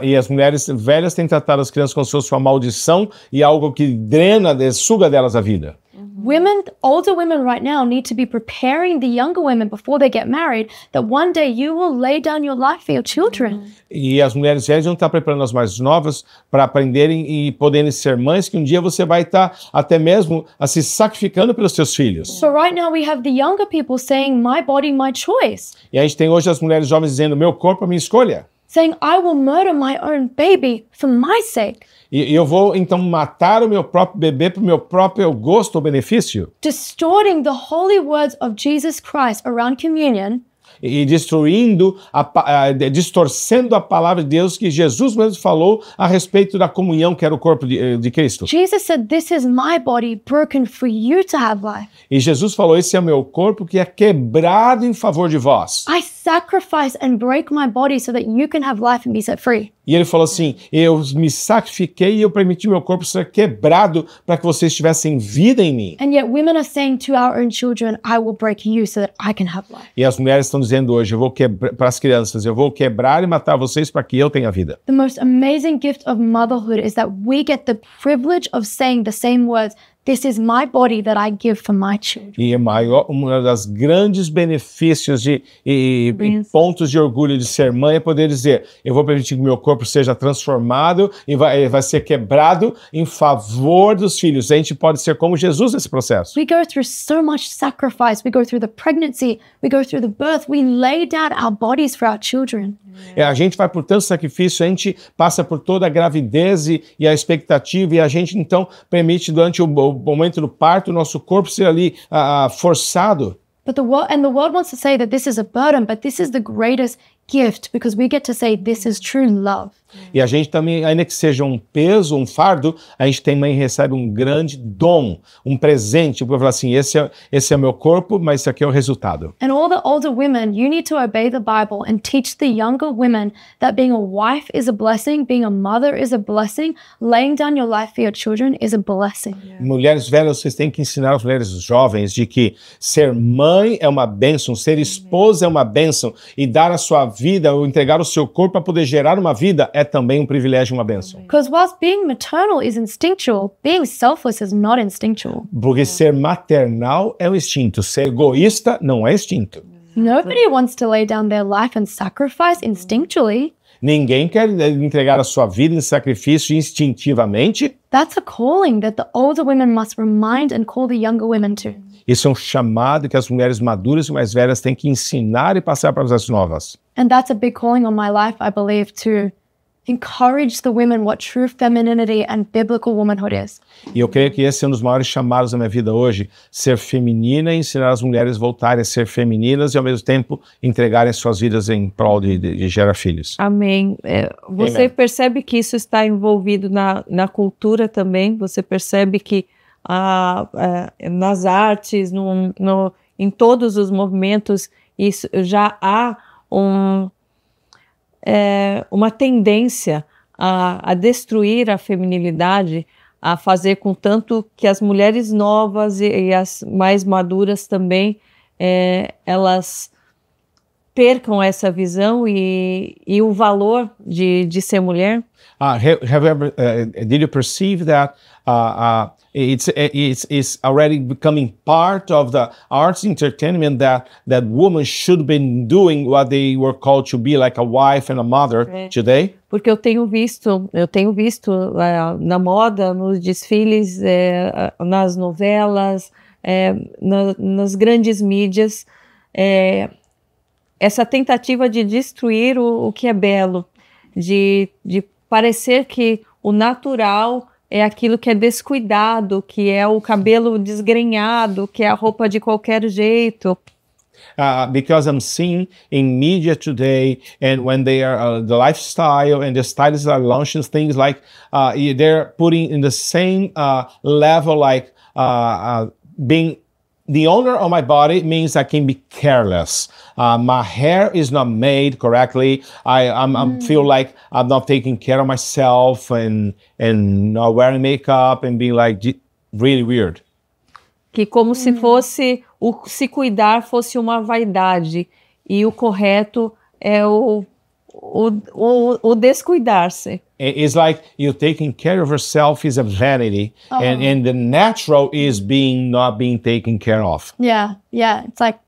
E as mulheres velhas têm tratado as crianças como se fosse uma maldição e algo que suga delas a vida. Older women right now need to be preparing the younger women before they get married, that one day you will lay down your life for your children. E as mulheres velhas não estão preparando as mais novas para aprenderem e poderem ser mães, que um dia você vai estar até mesmo se sacrificando pelos seus filhos. So right now we have the younger people saying, my body, my choice. E a gente tem hoje as mulheres jovens dizendo, meu corpo, a minha escolha. Saying, I will murder my own baby for my sake. E eu vou, então, matar o meu próprio bebê para o meu próprio gosto ou benefício. Distorting the holy words of Jesus Christ around communion. e destruindo, distorcendo a palavra de Deus que Jesus mesmo falou a respeito da comunhão que era o corpo de Cristo. Jesus said, "This is my body broken for you to have life. E Jesus falou, esse é o meu corpo que é quebrado em favor de vós. I sacrifice and break my body so that you can have life and be set free." E ele falou assim, eu me sacrifiquei e eu permiti meu corpo ser quebrado para que vocês tivessem vida em mim. And yet women are saying to our own children, "I will break you so that I can have life." E as mulheres estão dizendo hoje, eu vou quebrar, para as crianças, eu vou quebrar e matar vocês para que eu tenha vida. The most amazing gift of motherhood is that we get the privilege of saying the same words. This is my body that I give for my children. E é uma das grandes benefícios e pontos de orgulho de ser mãe é poder dizer, eu vou permitir que meu corpo seja transformado e vai ser quebrado em favor dos filhos. A gente pode ser como Jesus nesse processo. We go through so much sacrifice. We go through the pregnancy. We go through the birth. We lay down our bodies for our children. A gente vai por tanto sacrifício, a gente passa por toda a gravidez e a expectativa e a gente então permite durante o momento do parto o nosso corpo ser ali forçado. But the world wants to say that this is a burden, but this is the greatest gift because we get to say this is true love. E a gente também, ainda que seja um peso, um fardo, a gente também recebe um grande dom, um presente, para falar assim, esse é o meu corpo, mas esse aqui é o resultado. And all the older women, you need to obey the Bible and teach the younger women that being a wife is a blessing, being a mother is a blessing, laying down your life for your children is a blessing. Mulheres velhas, vocês têm que ensinar as mulheres jovens de que ser mãe é uma bênção, ser esposa é uma bênção e dar a sua vida ou entregar o seu corpo para poder gerar uma vida é também um privilégio e uma bênção. Because whilst being maternal is instinctual, being selfless is not instinctual. Porque ser maternal é um instinto, ser egoísta não é instinto. Nobody wants to lay down their life and sacrifice instinctually. Ninguém quer entregar a sua vida em sacrifício instintivamente. That's a calling that the older women must remind and call the younger women to. Isso é um chamado que as mulheres maduras e mais velhas têm que ensinar e passar para as novas. And that's a big calling on my life, I believe, to encourage the women what true femininity and biblical womanhood is. E eu creio que esse é um dos maiores chamados da minha vida hoje, ser feminina e ensinar as mulheres a voltarem a ser femininas e ao mesmo tempo entregarem suas vidas em prol de gerar filhos. Amém. Você Amen. percebe que isso está envolvido na cultura também? Você percebe que nas artes, em todos os movimentos, isso já há uma tendência a destruir a feminilidade, a fazer com tanto que as mulheres novas e as mais maduras também, elas percam essa visão e o valor de ser mulher? Did you perceive that it's already becoming part of the arts entertainment that women should be doing what they were called to be, like a wife and a mother today? Porque eu tenho visto na moda, nos desfiles, nas novelas, nas grandes mídias, essa tentativa de destruir o que é belo, de parecer que o natural é aquilo que é descuidado, que é o cabelo desgrenhado, que é a roupa de qualquer jeito. Because I'm seeing in media today, and when they are the lifestyle and the stylists are launching things like they're putting in the same level, like being the owner of my body means I can be careless. My hair is not made correctly. I feel like I'm not taking care of myself and not wearing makeup and being like really weird. Que como se fosse se cuidar fosse uma vaidade e o correto é o descuidar-se. It's like you taking care of yourself is a vanity, and the natural is not being taken care of. Yeah. It's like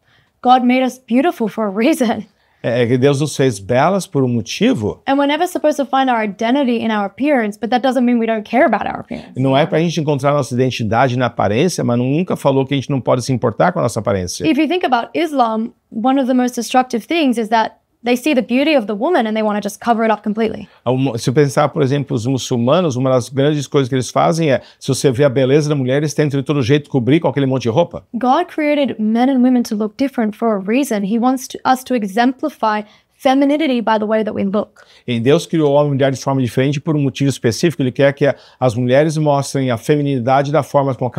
God made us beautiful for a reason. Deus nos fez belas por um motivo. And we're never supposed to find our identity in our appearance, but that doesn't mean we don't care about our appearance. Não é pra gente encontrar nossa identidade na aparência, mas nunca falou que a gente não pode se importar com a nossa aparência. If you think about Islam, one of the most destructive things is that they see the beauty of the woman and they want to just cover it up completely. Se pensar, por exemplo, os muçulmanos, uma das grandes coisas que eles fazem é, se você vê a beleza da mulher, eles tentam de todo jeito cobrir com aquele monte de roupa. God created men and women to look different for a reason. He wants us to exemplify femininity by the way that we look. E Deus criou o homem e a mulher de forma diferente por um motivo específico. Ele quer que as mulheres mostrem a feminilidade da forma com que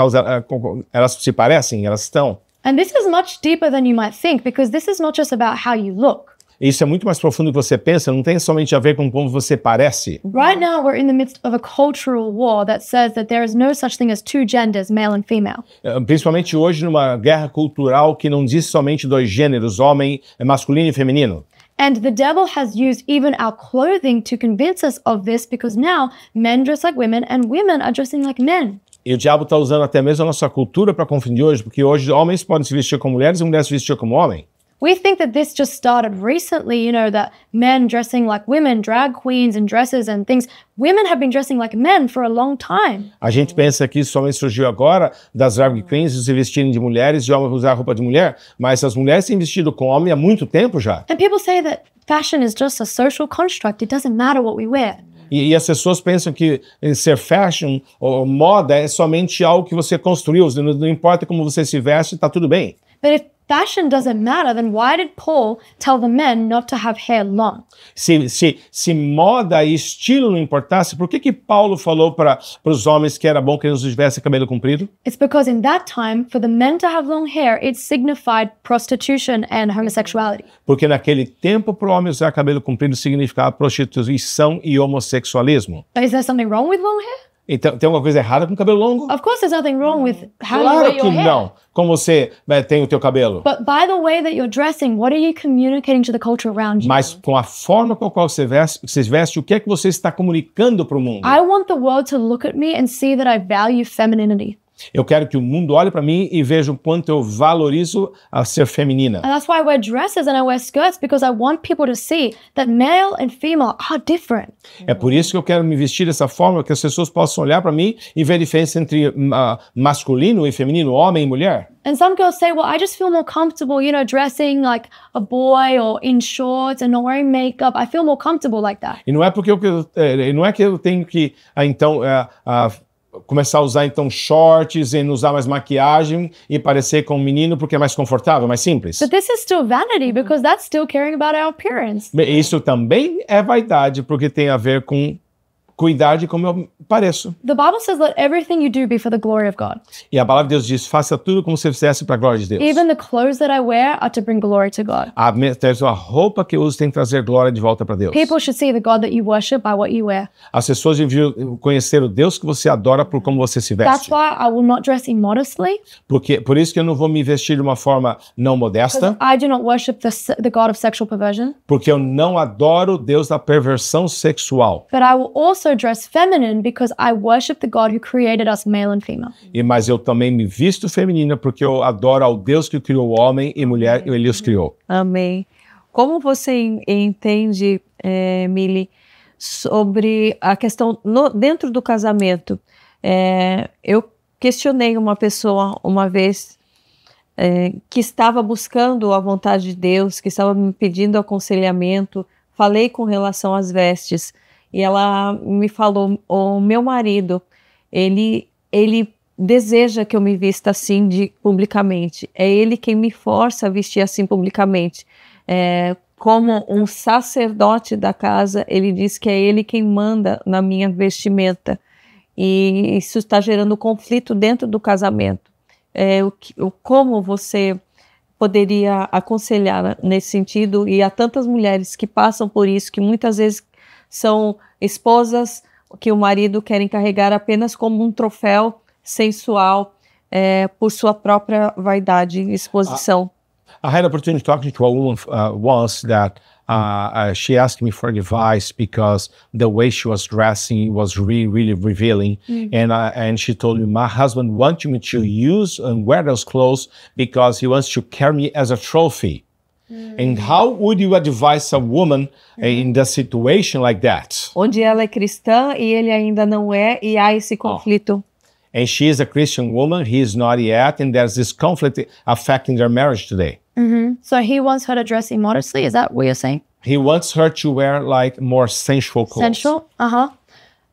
elas se parecem, elas estão. And this is much deeper than you might think, because this is not just about how you look. Isso é muito mais profundo do que você pensa, não tem somente a ver com como você parece. Right now, we're in the midst of a cultural war that says that there is no such thing as two genders, male and female. Principalmente hoje, numa guerra cultural que não diz somente dois gêneros, homem, masculino e feminino. And the devil has used even our clothing to convince us of this, because now men dress like women and women are dressing like men. E o diabo está usando até mesmo a nossa cultura para confundir hoje, porque hoje homens podem se vestir como mulheres e mulheres se vestir como homem. We think that this just started recently, you know, that men dressing like women, drag queens and dresses and things. Women have been dressing like men for a long time. A gente pensa que isso somente surgiu agora, das drag queens se vestirem de mulheres e homens usar roupa de mulher, mas as mulheres têm vestido com homem há muito tempo já. And people say that fashion is just a social construct. It doesn't matter what we wear. E as pessoas pensam que ser fashion ou moda é somente algo que você construiu, não importa como você se veste, está tudo bem. But if fashion doesn't matter, then why did Paul tell the men not to have hair long? Se moda e estilo não importasse, por que Paulo falou para os homens que era bom que eles tivessem cabelo comprido? It's because in that time, for the men to have long hair, it signified prostitution and homosexuality. Porque naquele tempo, para o homem usar cabelo comprido significava prostituição e homossexualismo. But is there something wrong with long hair? Então, tem alguma coisa errada com o cabelo longo? Of course there's nothing wrong with how you Claro wear que your hair. não. Como você tem o teu cabelo. But by the way that you're dressing, what are you communicating to the culture around you? Mas com a forma com a qual você veste, o que é que você está comunicando para o mundo? I want the world to look at me and see that I value femininity. Eu quero que o mundo olhe para mim e veja o quanto eu valorizo a ser feminina. And that's why I wear dresses and I wear skirts, because I want people to see that male and female are different. É por isso que eu quero me vestir dessa forma, que as pessoas possam olhar para mim e ver a diferença entre masculino e feminino, homem e mulher. And some girls say, well, I just feel more comfortable, you know, dressing like a boy or in shorts and not wearing makeup. I feel more comfortable like that. E não é porque não é que eu tenho que começar a usar então shorts e não usar mais maquiagem e parecer com um menino porque é mais confortável, mais simples. But this is still vanity, because that's still caring about our appearance. Isso também é vaidade, porque tem a ver com cuidar de como eu pareço. The Bible says, let everything you do be for the glory of God. E a palavra de Deus diz, faça tudo como se fizesse para a glória de Deus. Even the clothes that I wear are to bring glory to God. A roupa que eu uso tem que trazer glória de volta para Deus. People should see the God that you worship by what you wear. As pessoas deviam conhecer o Deus que você adora por como você se That's veste. why I will not dress immodestly. Por isso que eu não vou me vestir de uma forma não modesta, I do not worship the God of sexual perversion. porque eu não adoro o Deus da perversão sexual. But I will also dress feminine, because I worship the God who created us male and female. Mas eu também me visto feminina porque eu adoro ao Deus que criou o homem e mulher e ele os criou. Amém. Como você entende, Mili, sobre a questão dentro do casamento? Eu questionei uma pessoa uma vez que estava buscando a vontade de Deus, que estava me pedindo aconselhamento, falei com relação às vestes, e ela me falou, o meu marido, ele deseja que eu me vista assim publicamente. É ele quem me força a vestir assim publicamente. Como um sacerdote da casa, ele diz que é ele quem manda na minha vestimenta. E isso está gerando conflito dentro do casamento. Como você poderia aconselhar nesse sentido? E há tantas mulheres que passam por isso, que muitas vezes são esposas que o marido quer carregar apenas como um troféu sensual por sua própria vaidade e exposição. I had an opportunity talking to a woman once that she asked me for advice because the way she was dressing was really, really revealing. And she told me, my husband wants me to use and wear those clothes because he wants to carry me as a trophy. And how would you advise a woman in a situation like that? Onde ela é cristã e ele ainda não é, e há esse conflito. And she is a Christian woman, he is not yet, and there's this conflict affecting their marriage today. So he wants her to dress immodestly, is that what you're saying? He wants her to wear like more sensual clothes. Sensual?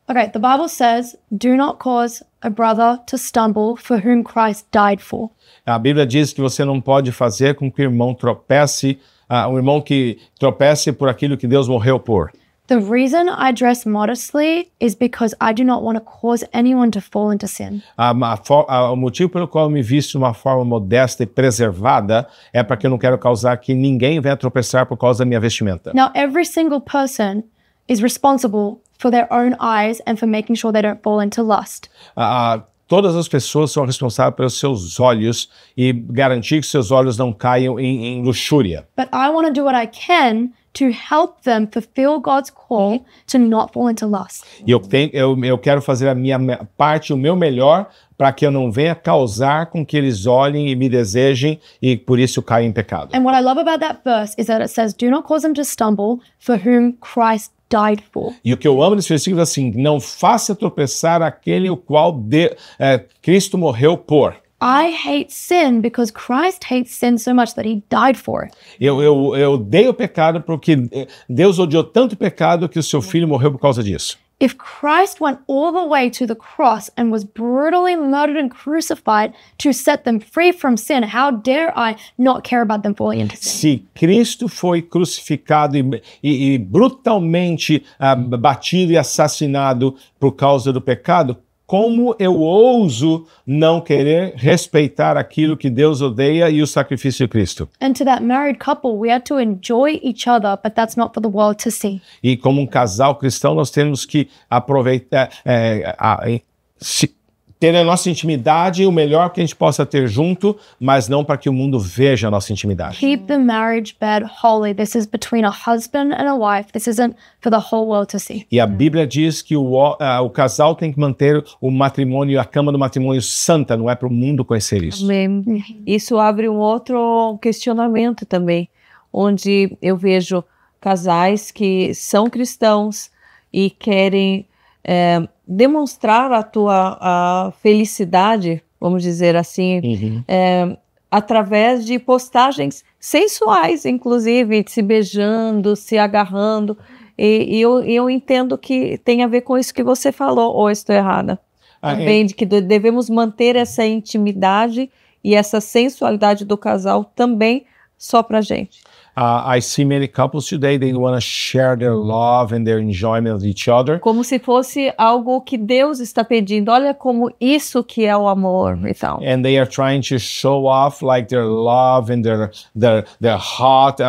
Okay, the Bible says, do not cause a brother to stumble for whom Christ died for. A Bíblia diz que você não pode fazer com que o irmão tropece, um irmão que tropece por aquilo que Deus morreu por. The reason I dress modestly is because I do not want to cause anyone to fall into sin. O motivo pelo qual eu me visto de uma forma modesta e preservada é para que eu não quero causar que ninguém venha tropeçar por causa da minha vestimenta. Now, every single person is responsible for their own eyes and for making sure they don't fall into lust. Todas as pessoas são responsáveis pelos seus olhos e garantir que seus olhos não caiam em luxúria. But I want to do what I can to help them fulfill God's call to not fall into lust. E eu quero fazer a minha parte, o meu melhor, para que eu não venha causar com que eles olhem e me desejem e por isso caia em pecado. And what I love about that verse is that it says, do not cause them to stumble for whom Christ died for. E o que eu amo nesse versículo é assim, não faça tropeçar aquele o qual Cristo morreu por. I hate sin because Christ hates sin so much that he died for it. Eu odeio o pecado porque Deus odiou tanto o pecado que o seu filho morreu por causa disso. If Christ went all the way to the cross and was brutally murdered and crucified to set them free from sin, how dare I not care about them falling into sin? Se Cristo foi crucificado e brutalmente batido e assassinado por causa do pecado, como eu ouso não querer respeitar aquilo que Deus odeia e o sacrifício de Cristo? And to that married couple, we had to enjoy each other, but that's not for the world to see. E como um casal cristão, nós temos que aproveitar, ter a nossa intimidade, o melhor que a gente possa ter junto, mas não para que o mundo veja a nossa intimidade. Keep the marriage bed holy. This is between a husband and a wife. This isn't for the whole world to see. E a Bíblia diz que o casal tem que manter o matrimônio, a cama do matrimônio santa, não é para o mundo conhecer isso. Amém. Isso abre um outro questionamento também, onde eu vejo casais que são cristãos e querem demonstrar a felicidade, vamos dizer assim, através de postagens sensuais, inclusive, se beijando, se agarrando. E eu entendo que tem a ver com isso que você falou, ou estou errada? Também de que devemos manter essa intimidade e essa sensualidade do casal também só pra gente. I see many couples today, they want to share their love and their enjoyment of each other. Como se fosse algo que Deus está pedindo. Olha como isso que é o amor e tal. And they are trying to show off like their love and their heart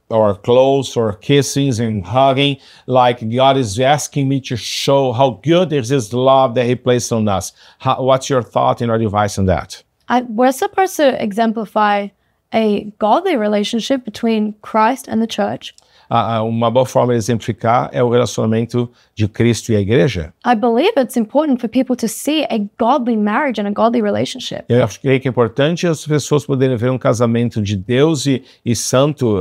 or close or kissing and hugging, like God is asking me to show how good is His love that He placed on us. What's your thought and your advice on that? We're supposed to exemplify a godly relationship between Christ and the church. Uma boa forma de exemplificar é o relacionamento de Cristo e a igreja. I believe it's important for people to see a godly marriage and a godly relationship. Eu acho que é importante as pessoas poderem ver um casamento de Deus e santo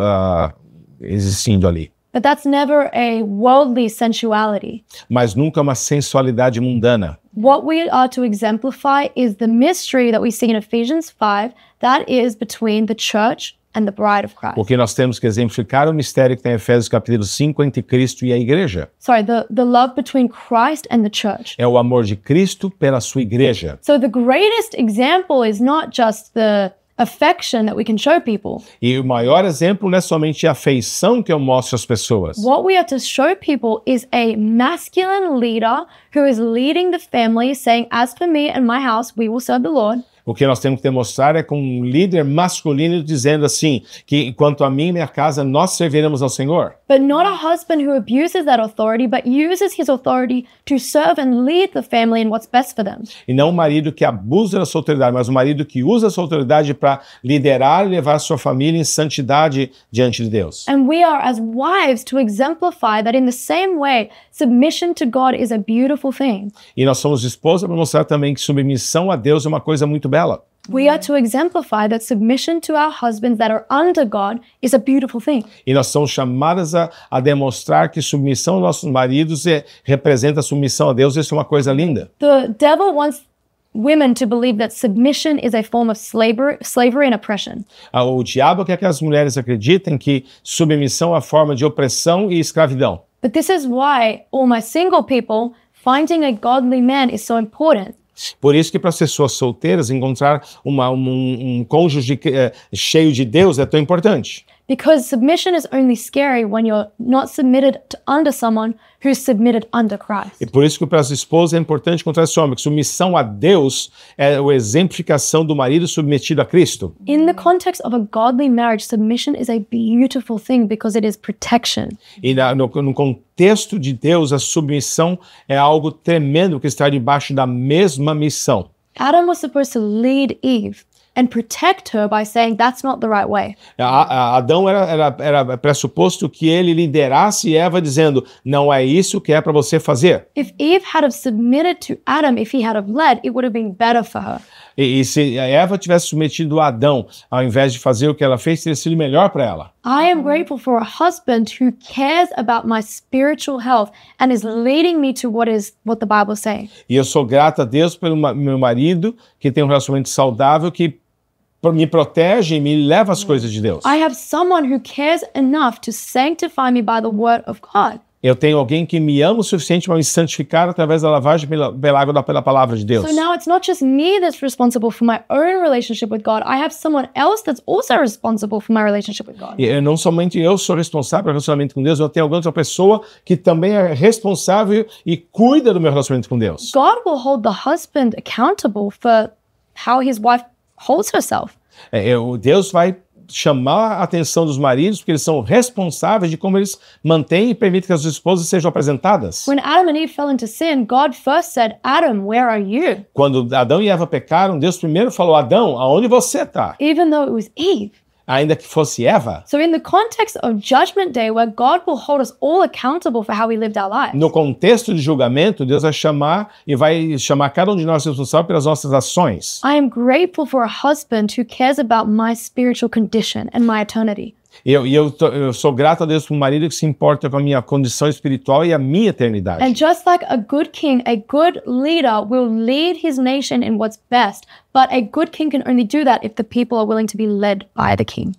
existindo ali. But that's never a worldly sensuality. Mas nunca uma sensualidade mundana. What we are to exemplify is the mystery that we see in Ephesians 5, that is between the church and the bride of Christ. Porque nós temos que exemplificar o mistério que tem em Efésios capítulo 5 entre Cristo e a igreja. Sorry, the love between Christ and the church. É o amor de Cristo pela sua igreja. So the greatest example is not just the affection that we can show people. E o maior exemplo não é somente a afeição que eu mostro às pessoas. What we are to show people is a masculine leader who is leading the family, saying, as for me and my house, we will serve the Lord. O que nós temos que demonstrar é com um líder masculino dizendo assim, que quanto a mim e minha casa, nós serviremos ao Senhor. But not a husband who abuses that authority, but uses his authority to serve and lead the family in what's best for them. E não um marido que abusa da sua autoridade, mas um marido que usa a sua autoridade para liderar e levar a sua família em santidade diante de Deus. And we are, as wives, to exemplify that in the same way, submission to God is a beautiful thing. E nós somos esposas para mostrar também que submissão a Deus é uma coisa muito bela. We are to exemplify that submission to our husbands that are under God is a beautiful thing. E nós somos chamadas a demonstrar que submissão aos nossos maridos representa submissão a Deus. Isso é uma coisa linda. The devil wants women to believe that submission is a form of slavery and oppression. O diabo quer que as mulheres acreditem que submissão é a forma de opressão e escravidão. But this is why all my single people, finding a godly man is so important. Por isso que para as pessoas solteiras encontrar um cônjuge cheio de Deus é tão importante. Because submission is only scary when you're not submitted under someone who's submitted under Christ. E por isso que para as esposas é importante encontrar esse homem, que submissão a Deus é a exemplificação do marido submetido a Cristo. In the context of a godly marriage, submission is a beautiful thing because it is protection. E no contexto de Deus, a submissão é algo tremendo que está debaixo da mesma missão. Adam was supposed to lead Eve and protect her by saying that's not the right way. Adão era pressuposto que ele liderasse Eva dizendo, não é isso que é para você fazer. If Eve had have submitted to Adam, if he had have led, it would have been better for her. E se a Eva tivesse submetido a Adão, ao invés de fazer o que ela fez, teria sido melhor para ela. I am grateful for a husband who cares about my spiritual health and is leading me to what the Bible is saying. E eu sou grato a Deus pelo meu marido, que tem um relacionamento saudável, que me protege e me leva às coisas de Deus. I have someone who cares enough to sanctify me by the word of God. Eu tenho alguém que me ama o suficiente para me santificar através da lavagem pela água pela palavra de Deus. So now it's not just me that's responsible for my own relationship with God. I have someone else that's also responsible for my relationship with God. E não somente eu sou responsável pelo relacionamento com Deus, eu tenho alguma outra pessoa que também é responsável e cuida do meu relacionamento com Deus. God will hold the husband accountable for how his wife holds herself. Deus vai chamar a atenção dos maridos, porque eles são responsáveis de como eles mantêm e permitem que as esposas sejam apresentadas. When Adam and Eve fell into sin, God first said, Adam, where are you? Quando Adão e Eva pecaram, Deus primeiro falou, Adão, aonde você está? Even though it was Eve. Ainda que fosse Eva. So in the context of Judgment Day, where God will hold us all accountable for how we lived our lives. No contexto de julgamento, Deus vai chamar cada um de nós responsável pelas nossas ações. I am grateful for a husband who cares about my spiritual condition and my eternity. Eu sou grato a Deus por um marido que se importa com a minha condição espiritual e a minha eternidade. And just like a good king, a good leader will lead his nation in what's best, but a good king can only do that if the people are willing to be led by the king.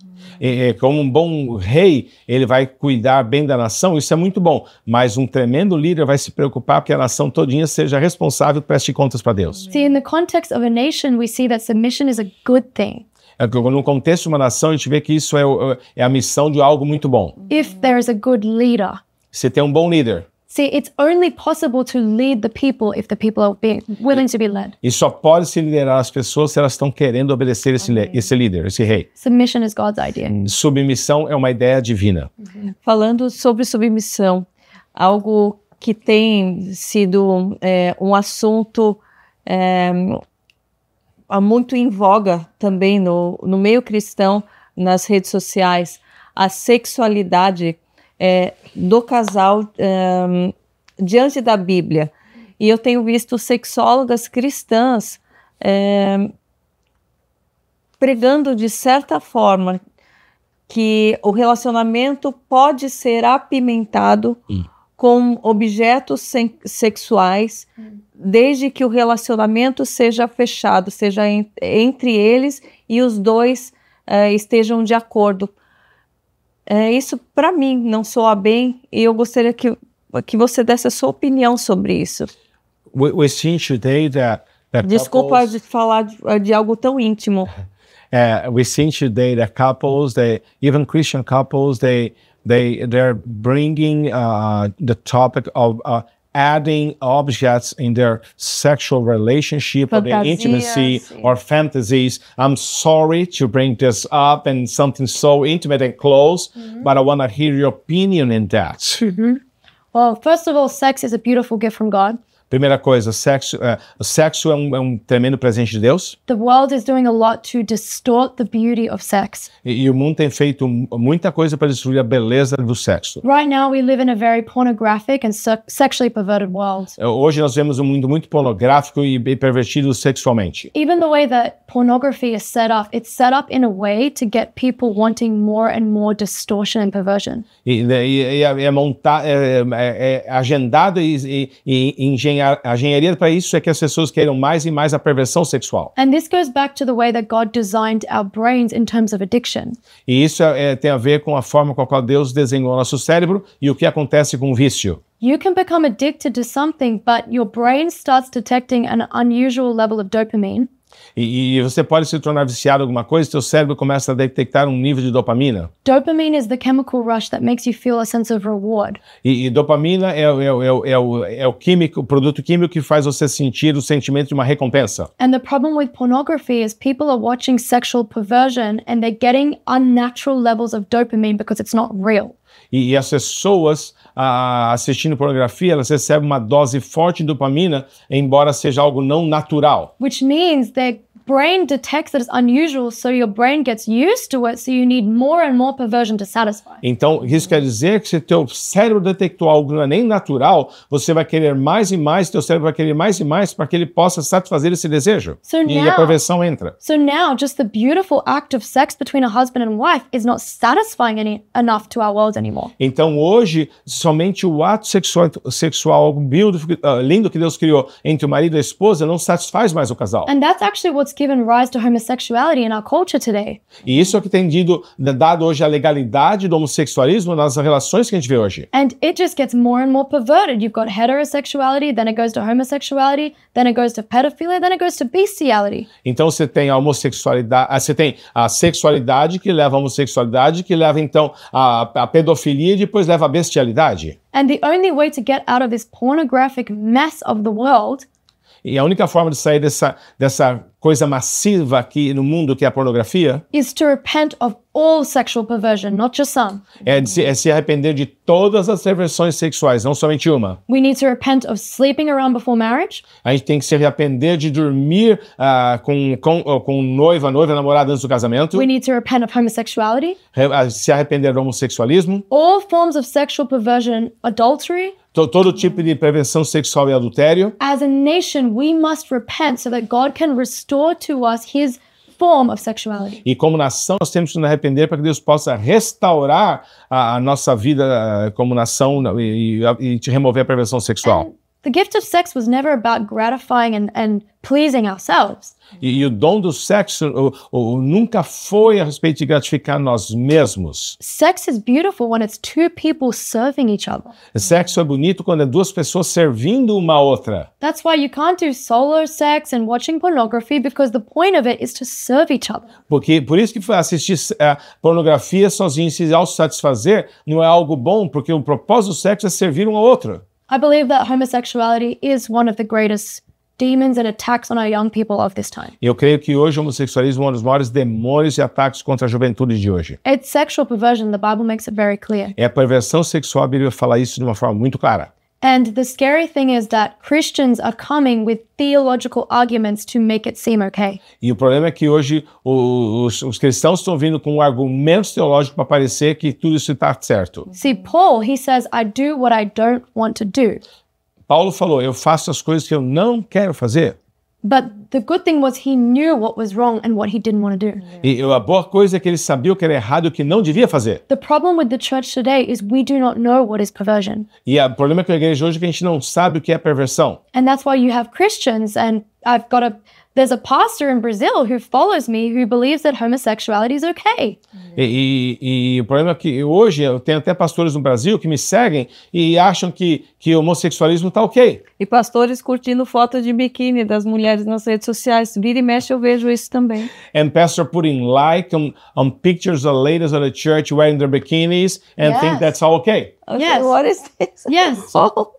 Como um bom rei, ele vai cuidar bem da nação, isso é muito bom, mas um tremendo líder vai se preocupar que a nação todinha seja responsável e preste contas para Deus. See, in the context of a nation, we see that submission is a good thing. No contexto de uma nação, a gente vê que isso é a missão de algo muito bom. If there is a good leader. Você tem um bom líder. See, it's only possible to lead the people if the people are being willing to be led. E só pode se liderar as pessoas se elas estão querendo obedecer esse líder, esse rei. Submission is God's idea. Submissão é uma ideia divina. Falando sobre submissão, algo que tem sido um assunto muito em voga também no meio cristão, nas redes sociais, a sexualidade do casal diante da Bíblia. E eu tenho visto sexólogas cristãs pregando de certa forma que o relacionamento pode ser apimentado com objetos sexuais, desde que o relacionamento seja fechado, seja entre eles e os dois estejam de acordo. Isso, para mim, não soa bem e eu gostaria que você desse a sua opinião sobre isso. We see today that Desculpa de falar de algo tão íntimo. We see today that couples, even Christian couples, they're bringing the topic of adding objects in their sexual relationship or their intimacy or fantasies. I'm sorry to bring this up and something so intimate and close, but I want to hear your opinion in that. Well, first of all, sex is a beautiful gift from God. Primeira coisa, sexo é um tremendo presente de Deus. The world is doing a lot to distort the beauty of sex. E o mundo tem feito muita coisa para destruir a beleza do sexo. Right now we live in a very pornographic and sexually perverted world. Hoje nós vemos um mundo muito pornográfico e pervertido sexualmente. Even the way that pornography is set up, it's set up in a way to get people wanting more and more distortion and perversion. É agendado e engenhado a engenharia para isso é que as pessoas queiram mais e mais a perversão sexual. And this goes back to the way that God designed our brains in terms of addiction. E isso tem a ver com a forma com a qual Deus desenhou nosso cérebro e o que acontece com o vício. You can become addicted to something, but your brain starts detecting an unusual level of dopamine. E você pode se tornar viciado em alguma coisa, seu cérebro começa a detectar um nível de dopamina. Dopamine is the chemical rush that makes you feel a sense of reward. E dopamina é o químico, o produto químico que faz você sentir o sentimento de uma recompensa. And the problem with pornography is people are watching sexual perversion and they're getting unnatural levels of dopamine because it's not real. E as pessoas assistindo pornografia, elas recebem uma dose forte de dopamina, embora seja algo não natural. Which means their brain detects that it's unusual, so your brain gets used to it, so you need more and more perversion to satisfy. Então, isso quer dizer que se teu cérebro detectou algo que não é nem natural, você vai querer mais e mais, teu cérebro vai querer mais e mais para que ele possa satisfazer esse desejo. E a perversão entra. So now, just the beautiful act of sex between a husband and wife is not satisfying enough to our world anymore. Então, hoje, somente o ato sexual algo lindo que Deus criou entre o marido e a esposa, não satisfaz mais o casal. And that's actually what's given rise to homosexuality in our culture today. E isso é o que tem dado hoje a legalidade do homossexualismo nas relações que a gente vê hoje. And it just gets more and more perverted. You've got heterosexuality, then it goes to homosexuality, then it goes to pedophilia, then it goes to bestiality. Então você tem a homossexualidade, você tem a sexualidade que leva à homossexualidade, que leva então à pedofilia e depois leva à bestialidade. And the only way to get out of this pornographic mess of the world E a única forma de sair dessa coisa massiva aqui no mundo que é a pornografia is to repent of all sexual perversion, not just some. é se arrepender de todas as perversões sexuais, não somente uma. We need to repent of sleeping around before marriage. A gente tem que se arrepender de dormir com noiva, namorada antes do casamento. We need to repent of homosexuality. Se arrepender do homossexualismo. All forms of sexual perversion, adultery. Todo tipo de prevenção sexual e adultério. As a nation, we must repent so that God can restore to us his form of sexuality. E como nação, nós temos que nos arrepender para que Deus possa restaurar a nossa vida como nação e te remover a perversão sexual. And the gift of sex was never about gratifying and pleasing ourselves. E o dom do sexo nunca foi a respeito de gratificar nós mesmos. Sex is beautiful when it's two people serving each other. Sexo é bonito quando é duas pessoas servindo uma outra. That's why you can't do solo sex and watching pornography, because the point of it is to serve each other. Por isso que assistir pornografia sozinho e se autossatisfazer não é algo bom, porque o propósito do sexo é servir um ao outro. I believe that homosexuality is one of the greatest demons and attacks on our young people of this time. Eu creio que hoje o homossexualismo é um dos maiores demônios e ataques contra a juventude de hoje. It's sexual perversion. The Bible makes it very clear. É a perversão sexual, a Bíblia fala isso de uma forma muito clara. And the scary thing is that Christians are coming with theological arguments to make it seem okay. E o problema é que hoje os cristãos estão vindo com argumentos teológicos para parecer que tudo isso está certo. See, Paul, he says, I do what I don't want to do. Paulo falou, eu faço as coisas que eu não quero fazer. But the good thing was he knew what was wrong and what he didn't want to do. E a boa coisa é que ele sabia o que era errado e o que não devia fazer. The problem with the church today is we do not know what is perversion. E o problema com a igreja hoje é que a gente não sabe o que é perversão. And that's why you have Christians, and there's a pastor in Brazil who follows me who believes that homosexuality is okay. E o problema é que hoje eu tenho até pastores no Brasil que me seguem e acham que o homossexualismo está ok. E pastores curtindo foto de biquíni das mulheres nas redes sociais. Vira e mexe eu vejo isso também. And pastor putting like on pictures of ladies at the church wearing their bikinis and think that's all okay. Yes. What is this? Yes. Oh,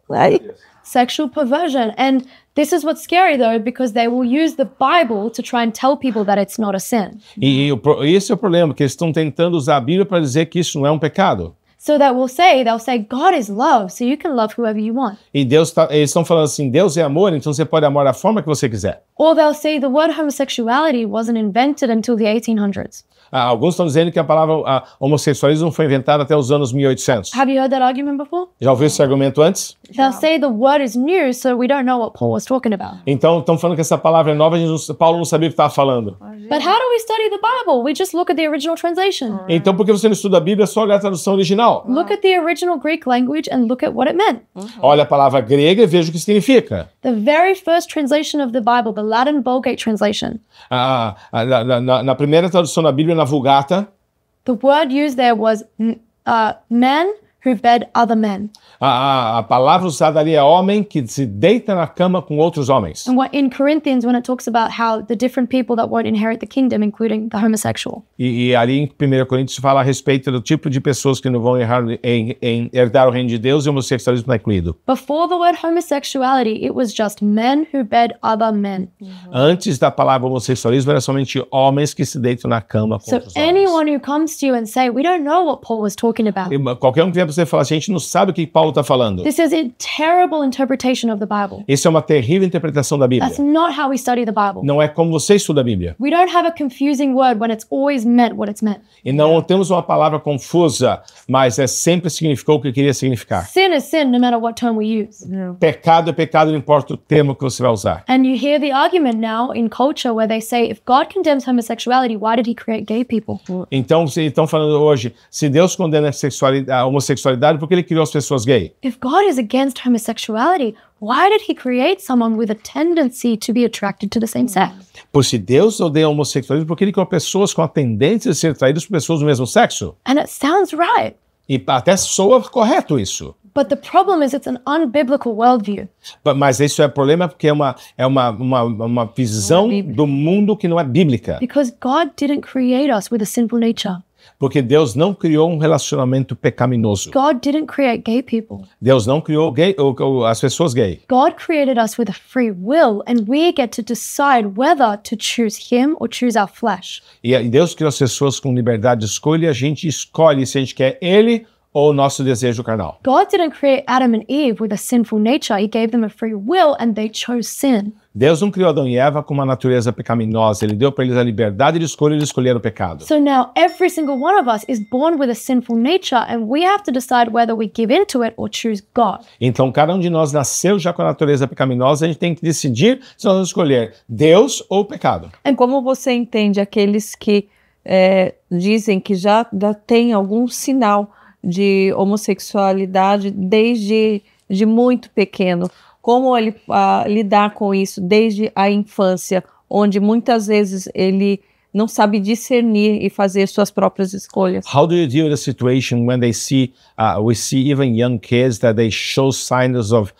Sexual perversion. And this is what's scary, though, because they will use the Bible to try and tell people that it's not a sin. E esse é o problema, que eles estão tentando usar a Bíblia para dizer que isso não é um pecado. So they'll say, God is love, so you can love whoever you want. E eles estão falando assim, Deus é amor, então você pode amar da forma que você quiser. Or they'll say the word homosexuality wasn't invented until the 1800s. Alguns estão dizendo que a palavra homossexualismo foi inventada até os anos 1800. Have you heard that argument before? Já ouviu esse argumento antes? They'll say the word is new, so we don't know what Paul was talking about. Então estão falando que essa palavra é nova, Paulo não sabia o que estava falando. But how do we study the Bible? We just look at the original translation. Então por que você não estuda a Bíblia, só olhar a tradução original? original. Look at the original Greek language and look at what it meant. Olha a palavra grega e veja o que significa. The very first translation of the Bible, the Latin Vulgate translation, Na primeira tradução da Bíblia, na Vulgata, the word used there was men who bed other men. a palavra usada ali é homem que se deita na cama com outros homens. And in Corinthians, when it talks about how the different people that won't inherit the kingdom, including the homosexual. E ali em 1 Coríntios fala a respeito do tipo de pessoas que não vão herdar o reino de Deus, e o homossexualismo está incluído. Before the word homosexuality, it was just men who bed other men. Antes da palavra homossexualismo, era somente homens que se deitam na cama com So outros homens. anyone who comes to you and say, we don't know what Paul was talking about. E qualquer um que vier para você falar assim, a gente não sabe o que Paulo está falando. This is a terrible interpretation of the Bible. Isso é uma terrível interpretação da Bíblia. That's not how we study the Bible. Não é como você estuda a Bíblia. We don't have a confusing word when it's always meant what it's meant. E não temos uma palavra confusa, mas sempre significou o que queria significar. Sin is sin no matter what term we use. Pecado é pecado, não importa o termo que você vai usar. And you hear the argument now in culture where they say, if God condemns homosexuality, why did he create gay people? Então, se estão falando hoje, se Deus condena a homossexualidade, por que ele criou as pessoas gay? If God is against homosexuality, why did he create someone with a tendency to be attracted to the same sex? Por se Deus odeia o homossexualismo, por que ele criou pessoas com a tendência de ser traídas por pessoas do mesmo sexo? And it sounds right. E até soa correto isso. But the problem is it's an unbiblical worldview. Mas isso é problema porque é uma visão do mundo que não é bíblica. Because God didn't create us with a sinful nature. Porque Deus não criou um relacionamento pecaminoso. God didn't create gay people. Deus não criou as pessoas gay. God created us with a free will, and we get to decide whether to choose him or choose our flesh. E Deus criou as pessoas com liberdade de escolha, e a gente escolhe se a gente quer ele ou o nosso desejo carnal. God didn't create Adam and Eve with a sinful nature. He gave them a free will, and they chose sin. Deus não criou Adão e Eva com uma natureza pecaminosa. Ele deu para eles a liberdade de escolha e eles escolheram o pecado. So now every single one of us is born with a sinful nature, and we have to decide whether we give into it or choose God. Então, cada um de nós nasceu já com a natureza pecaminosa. A gente tem que decidir se nós vamos escolher Deus ou o pecado. Como você entende aqueles que dizem que já tem algum sinal de homossexualidade desde muito pequeno? Como ele lidar com isso desde a infância, onde muitas vezes ele não sabe discernir e fazer suas próprias escolhas? How do you deal with a situation when we see even young kids that they show signs of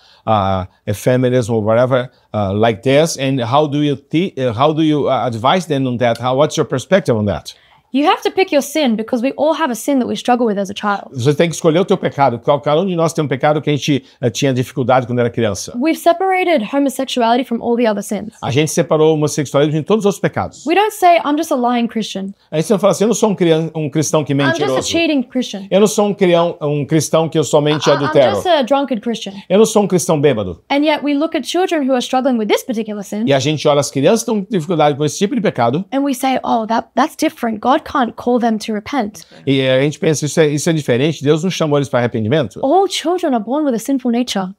effeminism or whatever like this, and how do you advise them on that? What's your perspective on that? You have to pick your sin because we all have a sin that we struggle with as a child. Você tem que escolher o teu pecado. Cada um de nós tem um pecado que a gente tinha dificuldade quando era criança. We've separated homosexuality from all the other sins. A gente separou o homossexualismo de todos os outros pecados. We don't say, I'm just a lying Christian. A gente não fala assim, eu não sou um cristão que I'm mentiroso. just a cheating Christian. Eu não sou um cristão que eu somente I'm adultero. just a drunkard Christian. Eu não sou um cristão bêbado. And yet we look at children who are struggling with this particular sin, E a gente olha as crianças que estão com dificuldade com esse tipo de pecado. and we say, oh, that's different. God can't call them to repent. E a gente pensa, isso é diferente. Deus não chamou eles para arrependimento. All children are born with a sinful nature.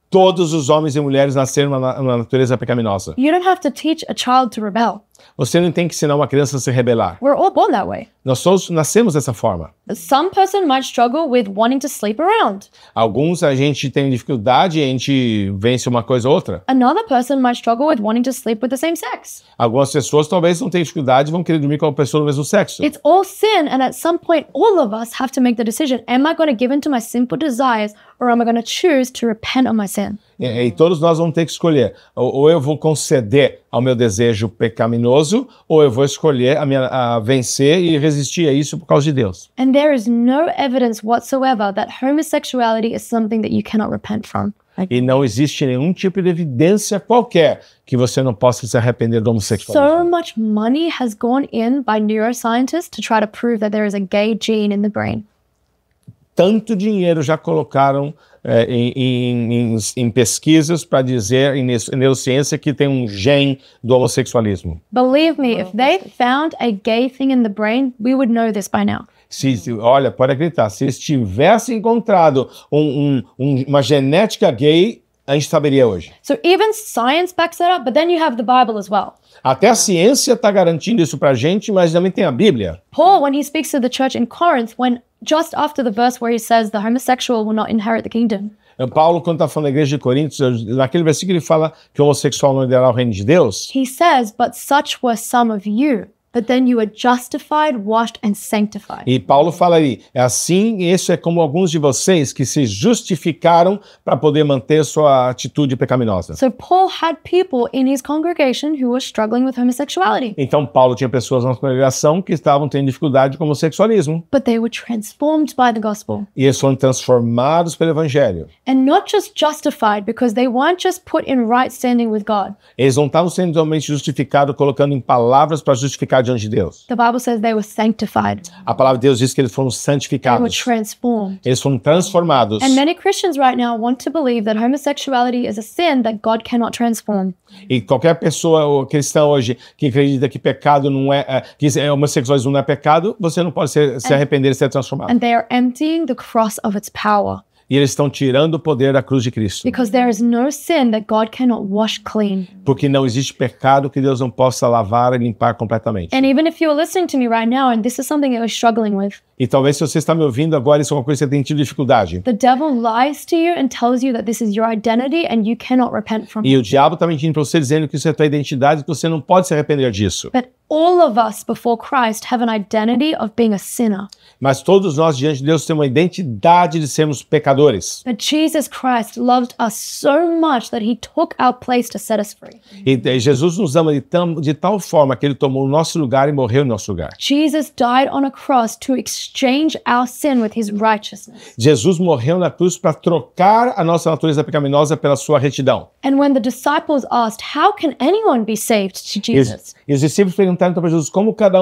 Todos os homens e mulheres nasceram na natureza pecaminosa. You don't have to teach a child to rebel. Você não tem que ensinar uma criança a se rebelar. We're all born that way. Nós todos nascemos dessa forma. Some person might struggle with wanting to sleep around. Alguns a gente tem dificuldade e a gente vence uma coisa ou outra. Another person might struggle with wanting to sleep with the same sex. Algumas pessoas talvez não tenham dificuldade e vão querer dormir com uma pessoa do mesmo sexo. It's all sin, and at some point, all of us have to make the decision: am I going to give in to my sinful desires, or am I going to choose to repent of my sin? E todos nós vamos ter que escolher. Ou eu vou conceder ao meu desejo pecaminoso, ou eu vou escolher a vencer e resistir a isso por causa de Deus. And there is no evidence whatsoever that homosexuality is something that you cannot repent from. E não existe nenhum tipo de evidência qualquer que você não possa se arrepender do homossexualismo. So much money has gone in by neuroscientists to try to prove that there is a gay gene in the brain. Tanto dinheiro já colocaram em pesquisas para dizer em neurociência que tem um gene do homossexualismo. Believe me, if they found a gay thing in the brain, we would know this by now. Olha, pode acreditar, se eles tivessem encontrado uma genética gay, a gente saberia hoje. So even science backs that up, but then you have the Bible as well. Até a ciência está garantindo isso pra gente, mas também tem a Bíblia. Paul, when he speaks to the church in Corinth, when just after the verse where he says the homosexual will not inherit the kingdom, Paulo, quando está falando da igreja de Coríntios, naquele versículo ele fala que o homossexual não herdará o reino de Deus. he says, but such were some of you. But then you were justified, washed, and sanctified. E Paulo fala ali, é assim, isso é como alguns de vocês que se justificaram para poder manter sua atitude pecaminosa. So Paul had people in his congregation who were struggling with homosexuality, Então Paulo tinha pessoas na congregação que estavam tendo dificuldade com o homossexualismo. but they were transformed by the gospel. E eles foram transformados pelo evangelho. And not just justified, because they weren't just put in right standing with God. Eles não estavam sendo totalmente justificados colocando em palavras para justificar diante de Deus. The Bible says they were sanctified. A palavra de Deus diz que eles foram They were santificados. transformed. Eles foram transformados. And many Christians right now want to believe that homosexuality is a sin that God cannot transform. E qualquer pessoa ou cristã hoje que acredita que pecado não que homossexualismo não é pecado, você não pode se arrepender e ser transformado. And they are emptying the cross of its power, E eles estão tirando o poder da cruz de Cristo. because there is no sin that God cannot wash clean. Porque não existe pecado que Deus não possa lavar e limpar completamente. And even if you're listening to me right now and this is something that you're struggling with, E talvez se você está me ouvindo agora, isso é uma coisa que você tem tido dificuldade. the devil lies to you and tells you that this is your identity and you cannot repent from E it. o diabo está mentindo para você, dizendo que isso é a tua identidade, que você não pode se arrepender disso. But all of us before Christ have an identity of being a sinner. Mas todos nós, diante de Deus, temos uma identidade de sermos pecadores. But Jesus Christ loved us so much that he took our place to set us free. E Jesus nos ama de tal forma que ele tomou o nosso lugar e morreu no nosso lugar. Jesus died on a cross to exchange our sin with his righteousness. Jesus morreu na cruz para trocar a nossa natureza pecaminosa pela sua retidão. And when the disciples asked, how can anyone be saved to Jesus? E os discípulos perguntaram então para Jesus, como cada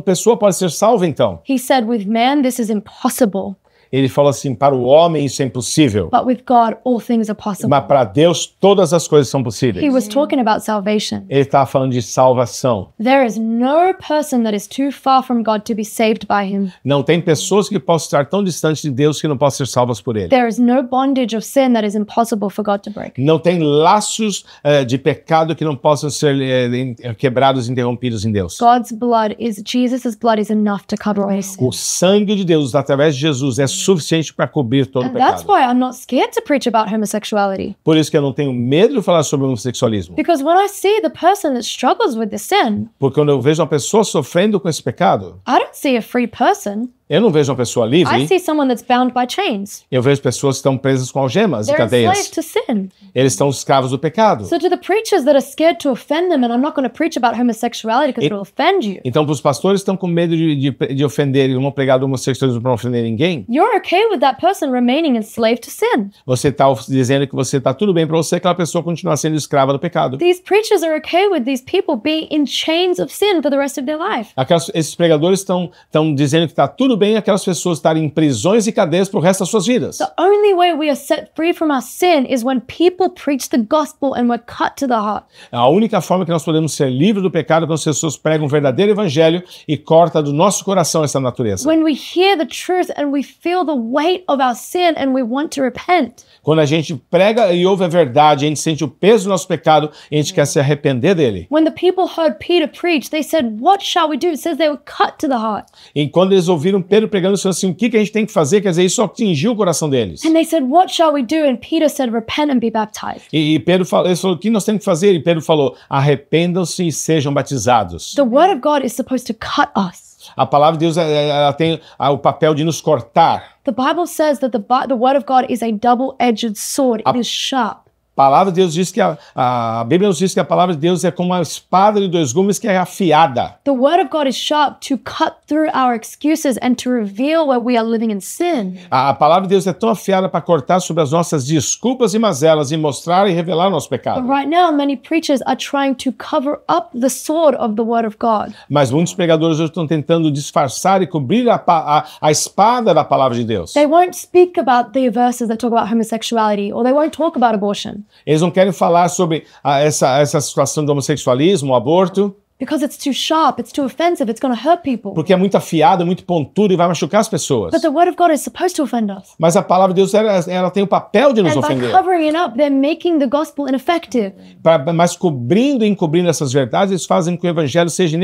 pessoa pode ser salva então? He said, with man, this is impossible, Ele falou assim, para o homem isso é impossível, but with God, all things are possible. mas para Deus todas as coisas são He possíveis. was talking about salvation. Ele estava falando de salvação. There is no person that is too far from God to be saved by him. Não tem pessoas que possam estar tão distantes de Deus que não possam ser salvas por Ele. There is no bondage of sin that is impossible for God to break. Não tem laços de pecado que não possam ser quebrados e interrompidos em Deus. Jesus' blood is enough to cover all sin. O sangue de Deus, através de Jesus, é suficiente para cobrir todo o And that's pecado. why I'm not scared to preach about homosexuality. Por isso que eu não tenho medo de falar sobre o homossexualismo. Because when I see the person that struggles with the sin, Porque quando eu vejo uma pessoa sofrendo com esse pecado, I don't see a free person. eu não vejo uma pessoa I livre, see someone that's bound by chains. eu vejo pessoas que estão presas com algemas e They're cadeias. enslaved to sin. Eles estão escravos do pecado. So to the preachers that are scared to offend them, and I'm not going to preach about homosexuality because it'll offend you. Então, para os pastores que estão com medo de ofender e não pregar do homossexualismo para não ofender ninguém, You're okay with that person remaining enslaved to sin. você está dizendo que você está tudo bem para você, aquela pessoa continuar sendo escrava do pecado. These preachers are okay with these people being in chains of sin for the rest of their life. Esses pregadores estão dizendo que está tudo bem aquelas pessoas estarem em prisões e cadeias para o resto das suas vidas. The only way we are set free from our sin is when people preach the gospel and we're cut to the heart. A única forma que nós podemos ser livres do pecado é quando as pessoas pregam o verdadeiro evangelho e corta do nosso coração essa natureza. When we hear the truth and we feel the weight of our sin and we want to repent. Quando a gente prega e ouve a verdade, a gente sente o peso do nosso pecado e a gente quer se arrepender dele. When the people heard Peter preach, they said, what shall we do? It says they were cut to the heart. E quando eles ouviram Pedro pregando, eles falaram assim, o que a gente tem que fazer? Quer dizer, isso atingiu o coração deles. And they said, what shall we do? And Peter said, repent and be baptized. E Pedro falou, eles falaram, o que nós temos que fazer? E Pedro falou, arrependam-se e sejam batizados. The word of God is supposed to cut us. A palavra de Deus ela tem o papel de nos cortar. The Bible says that the word of God is a double-edged sword. It is sharp. A palavra de Deus diz que a Bíblia nos diz que a palavra de Deus é como uma espada de dois gumes que é afiada. The word of God is sharp to cut through our excuses and to reveal where we are living in sin. A palavra de Deus é tão afiada para cortar sobre as nossas desculpas e mazelas e mostrar e revelar o nosso But pecado. right now, many preachers are trying to cover up the sword of the word of God. Mas muitos pregadores hoje estão tentando disfarçar e cobrir a espada da palavra de Deus. They won't speak about the verses that talk about homosexuality, or they won't talk about abortion. Eles não querem falar sobre essa situação do homossexualismo, o aborto. Because it's too sharp, it's too offensive, it's going to hurt people. Porque é muito afiado, muito pontudo e vai machucar as pessoas. But the word of God is supposed to offend us. Mas a palavra de Deus, ela tem o papel de nos And by ofender. covering it up, they're making the gospel ineffective. Mas cobrindo e encobrindo essas verdades, eles fazem com que o evangelho seja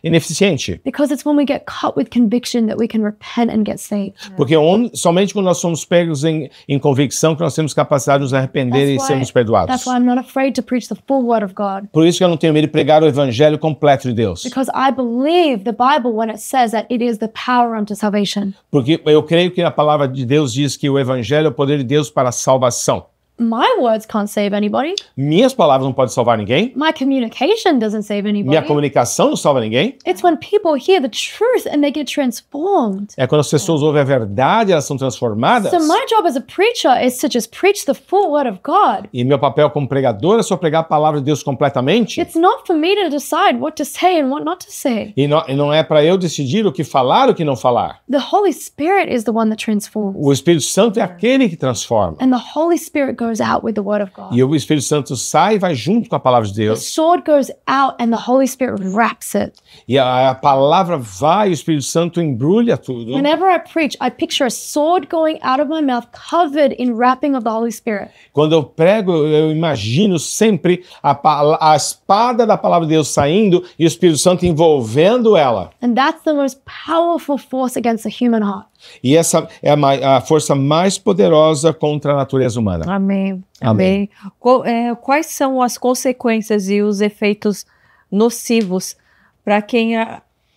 ineficiente. Because it's when we get cut with conviction that we can repent and get saved. Porque somente quando nós somos pegos em convicção que nós temos capacidade de nos arrepender e sermos perdoados. That's why I'm not afraid to preach the full word of God. Por isso que eu não tenho medo de pregar o evangelho completo de Deus. Because I believe the Bible when it says that it is the power unto salvation. Porque eu creio que a palavra de Deus diz que o evangelho é o poder de Deus para a salvação. My words can't save anybody. Minhas palavras não podem salvar ninguém. My communication doesn't save Minha anybody. comunicação não salva ninguém. It's when people hear the truth and they get transformed. É quando as pessoas ouvem a verdade, elas são transformadas. So my job as a preacher is to just preach the full word of God. E meu papel como pregador é só pregar a palavra de Deus completamente. It's not for me to decide what to say and what not to say. E não é para eu decidir o que falar, o que não falar. The Holy Spirit is the one that transforms. O Espírito Santo é aquele que transforma. And the Holy Spirit goes out with the word of God. E o Espírito Santo sai e vai junto com a palavra de The Deus. sword goes out and the Holy Spirit wraps it. E a palavra vai, o Espírito Santo embrulha tudo. Whenever I preach, I picture a sword going out of my mouth covered in wrapping of the Holy Spirit. Quando eu prego, eu imagino sempre a espada da palavra de Deus saindo e o Espírito Santo envolvendo ela. And that's the most powerful force against the human heart. E essa é a força mais poderosa contra a natureza humana. Amém. Amém. Amém. Quais são as consequências e os efeitos nocivos para quem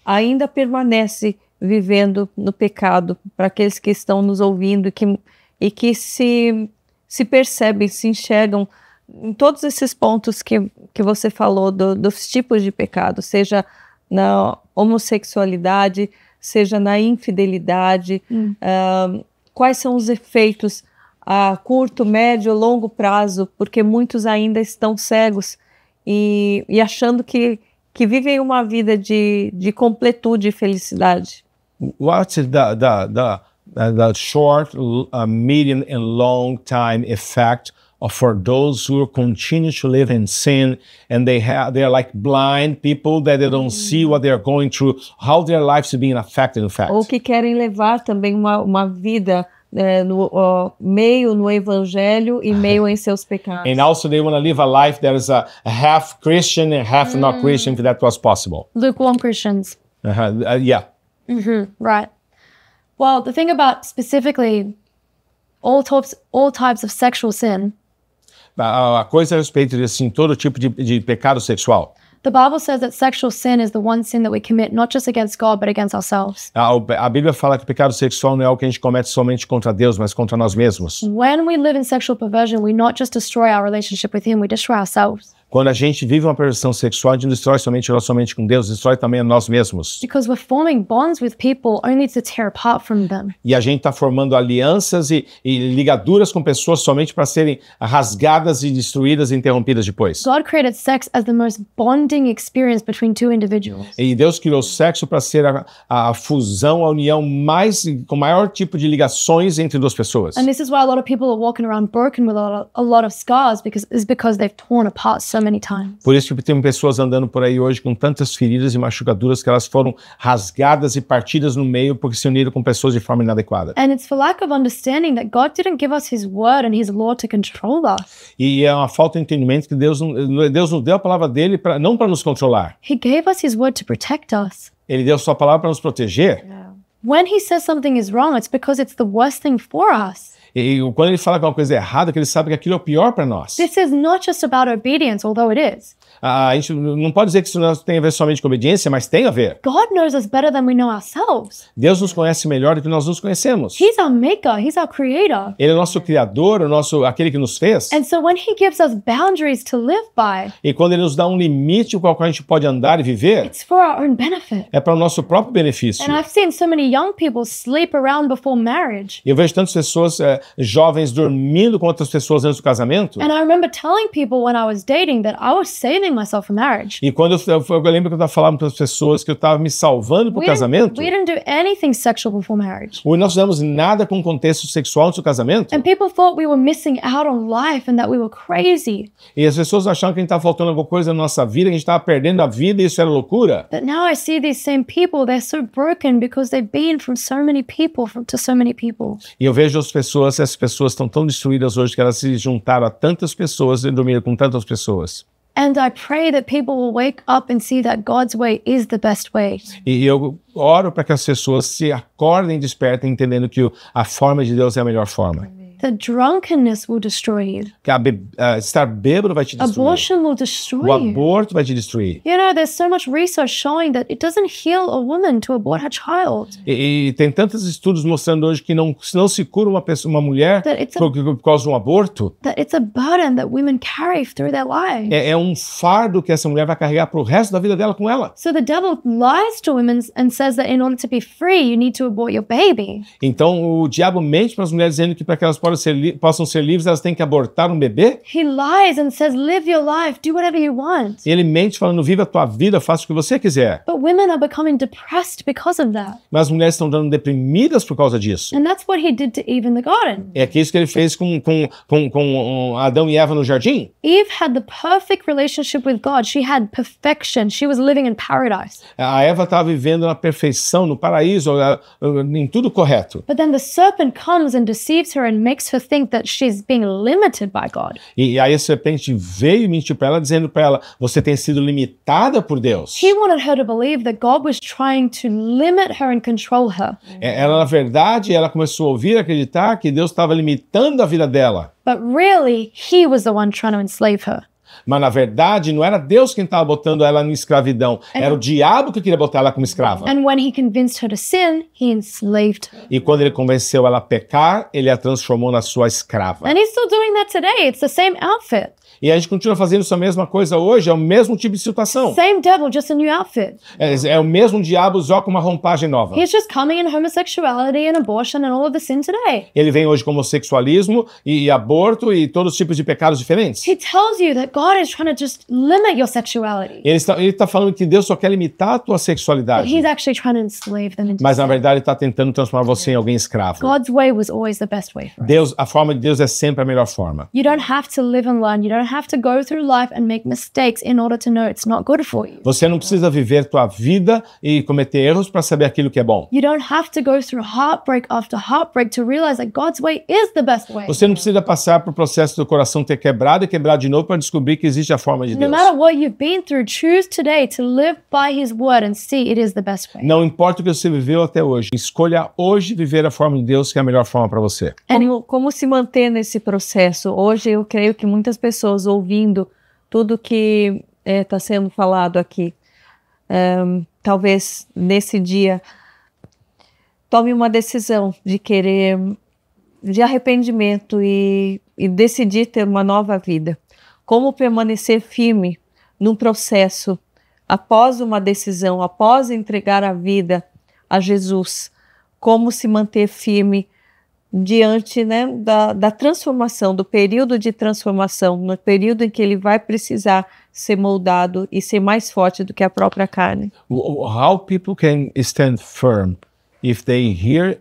ainda permanece vivendo no pecado, para aqueles que estão nos ouvindo e que se percebem, se enxergam em todos esses pontos que você falou dos tipos de pecado, seja na homossexualidade, seja na infidelidade, quais são os efeitos a curto, médio, longo prazo, porque muitos ainda estão cegos e achando que vivem uma vida de completude e felicidade. What's the short, medium, and long time effect for those who continue to live in sin and they're like blind people that they don't see what they're going through, how their lives are being affected, in fact. Ou que querem levar também uma vida no evangelho e meio em seus pecados. And also they want to live a life that is a half Christian and half not Christian, if that was possible. Lukewarm Christians. Yeah. Right. Well, the thing about specifically all types of sexual sin, A coisa a respeito de assim, todo tipo de pecado sexual. the Bible says that sexual sin is the one sin that we commit not just against God but against ourselves. A Bíblia fala que o pecado sexual não é algo que a gente comete somente contra Deus, mas contra nós mesmos. When we live in sexual perversion, we not just destroy our relationship with Him, we destroy ourselves. Quando a gente vive uma perversão sexual, a gente não destrói somente com Deus, destrói também a nós mesmos. Because we're forming bonds with people only to tear apart from them. E a gente está formando alianças e ligaduras com pessoas somente para serem rasgadas e destruídas e interrompidas depois. God created sex as the most bonding experience between two individuals. E Deus criou o sexo para ser a fusão, a união com maior tipo de ligações entre duas pessoas. And this is why a lot of people are walking around broken with a lot of scars because they've torn apart so many times. Por isso que tem pessoas andando por aí hoje com tantas feridas e machucaduras que elas foram rasgadas e partidas no meio porque se uniram com pessoas de forma inadequada. And it's for lack of understanding that God didn't give us His word and His law to control us. E é uma falta de entendimento que Deus nos deu a palavra dele não para nos controlar. He gave us His word to protect us. Ele deu sua palavra para nos proteger. When He says something is wrong, it's because it's the worst thing for us. E quando ele fala que uma coisa é errada, que ele sabe que aquilo é o pior para nós. This is not just about obedience, although it is. A gente não pode dizer que isso não tem a ver somente com obediência, mas tem a ver. God knows us better than we know ourselves. Deus nos conhece melhor do que nós nos conhecemos. He's our maker. He's our creator. Ele é o nosso criador, aquele que nos fez. And so when He gives us boundaries to live by, E quando ele nos dá um limite com o qual a gente pode andar e viver, it's for our own benefit. é para o nosso próprio benefício. And I've seen so many young people sleep around before marriage. Eu vejo tantas pessoas jovens dormindo com outras pessoas antes do casamento. And I remember telling people when I was dating that I was saving saving myself for marriage. E quando eu lembro que eu estava falando para as pessoas que eu estava me salvando para o casamento, We didn't do anything sexual before marriage. ou nós não fizemos nada com contexto sexual antes do casamento, And people thought we were missing out on life and that we were crazy. e as pessoas achavam que a gente estava faltando alguma coisa na nossa vida, que a gente estava perdendo a vida e isso era loucura. But now I see these same people, they're so broken because they've been from so many people, to so many people. E eu vejo essas pessoas estão tão destruídas hoje que elas se juntaram a tantas pessoas e dormiram com tantas pessoas. And I pray that people will wake up and see that God's way is the best way. E eu oro para que as pessoas se acordem e despertem entendendo que a forma de Deus é a melhor forma. The drunkenness will destroy you. Que estar bêbado vai te destruir. Abortion will O destroy you. aborto vai te destruir. You know, there's so much research showing that it doesn't heal a woman to abort her child. E tem tantos estudos mostrando hoje que não se cura uma mulher That it's a- por causa de um aborto. That it's a burden that women carry through their lives. É um fardo que essa mulher vai carregar pro resto da vida dela com ela. So the devil lies to women and says that in order to be free, you need to abort your baby. Então o diabo mente para as mulheres dizendo que para que elas possam ser livres, elas têm que abortar um bebê. He lies and says, live your life, do whatever you want. E ele mente falando, viva a tua vida, faça o que você quiser. But women are becoming depressed because of that. Mas as mulheres estão dando deprimidas por causa disso. And that's what he did to Eve in the garden. É que isso que ele fez com Adão e Eva no jardim. Eve had the perfect relationship with God. She had perfection. She was living in paradise. A Eva estava vivendo na perfeição, no paraíso, em tudo correto. But then the serpent comes and deceives her and makes her think that she's being limited by God. E aí a serpente veio e mentiu para ela, dizendo para ela, você tem sido limitada por Deus. He wanted her to believe that God was trying to limit her and control her. Ela, na verdade, ela começou a ouvir e acreditar que Deus estava limitando a vida dela. But really, he was the one trying to enslave her. Mas, na verdade, não era Deus quem estava botando ela em escravidão. Era o diabo que queria botar ela como escrava. And when he convinced her to sin, he enslaved her. E quando ele convenceu ela a pecar, ele a transformou na sua escrava. And he's still doing that today. It's the same outfit. E a gente continua fazendo essa mesma coisa hoje, é o mesmo tipo de situação. Same devil, just a new outfit. É o mesmo diabo, só com uma roupagem nova. He's just coming in homosexuality and abortion and all of the sin today. Ele vem hoje com homossexualismo e aborto e todos os tipos de pecados diferentes. He tells you that God is trying to just limit your sexuality. Ele está falando que Deus só quer limitar a tua But sexualidade. he's actually trying to enslave them into Mas, na sin. verdade, ele está tentando transformar você em alguém escravo. God's way was always the best way for us. Deus, a forma de Deus é sempre a melhor forma. You don't have to live and learn. You don't have to go through life and make mistakes in order to know it's not good for you. Você não precisa viver tua vida e cometer erros para saber aquilo que é bom. You don't have to go through heartbreak after heartbreak to realize that God's way is the best way. Você não precisa passar por processo do coração ter quebrado e quebrar de novo para descobrir que existe a forma de No Deus. matter what you've been through, choose today to live by His word and see it is the best way. Não importa o que você viveu até hoje, escolha hoje viver a forma de Deus que é a melhor forma para você. Como se manter nesse processo? Hoje eu creio que muitas pessoas ouvindo tudo que está sendo falado aqui, talvez nesse dia tome uma decisão de arrependimento e decidir ter uma nova vida. Como permanecer firme num processo após uma decisão, após entregar a vida a Jesus, como se manter firme diante, né, da transformação, do período de transformação, no período em que ele vai precisar ser moldado e ser mais forte do que a própria carne. How people can stand firm if they hear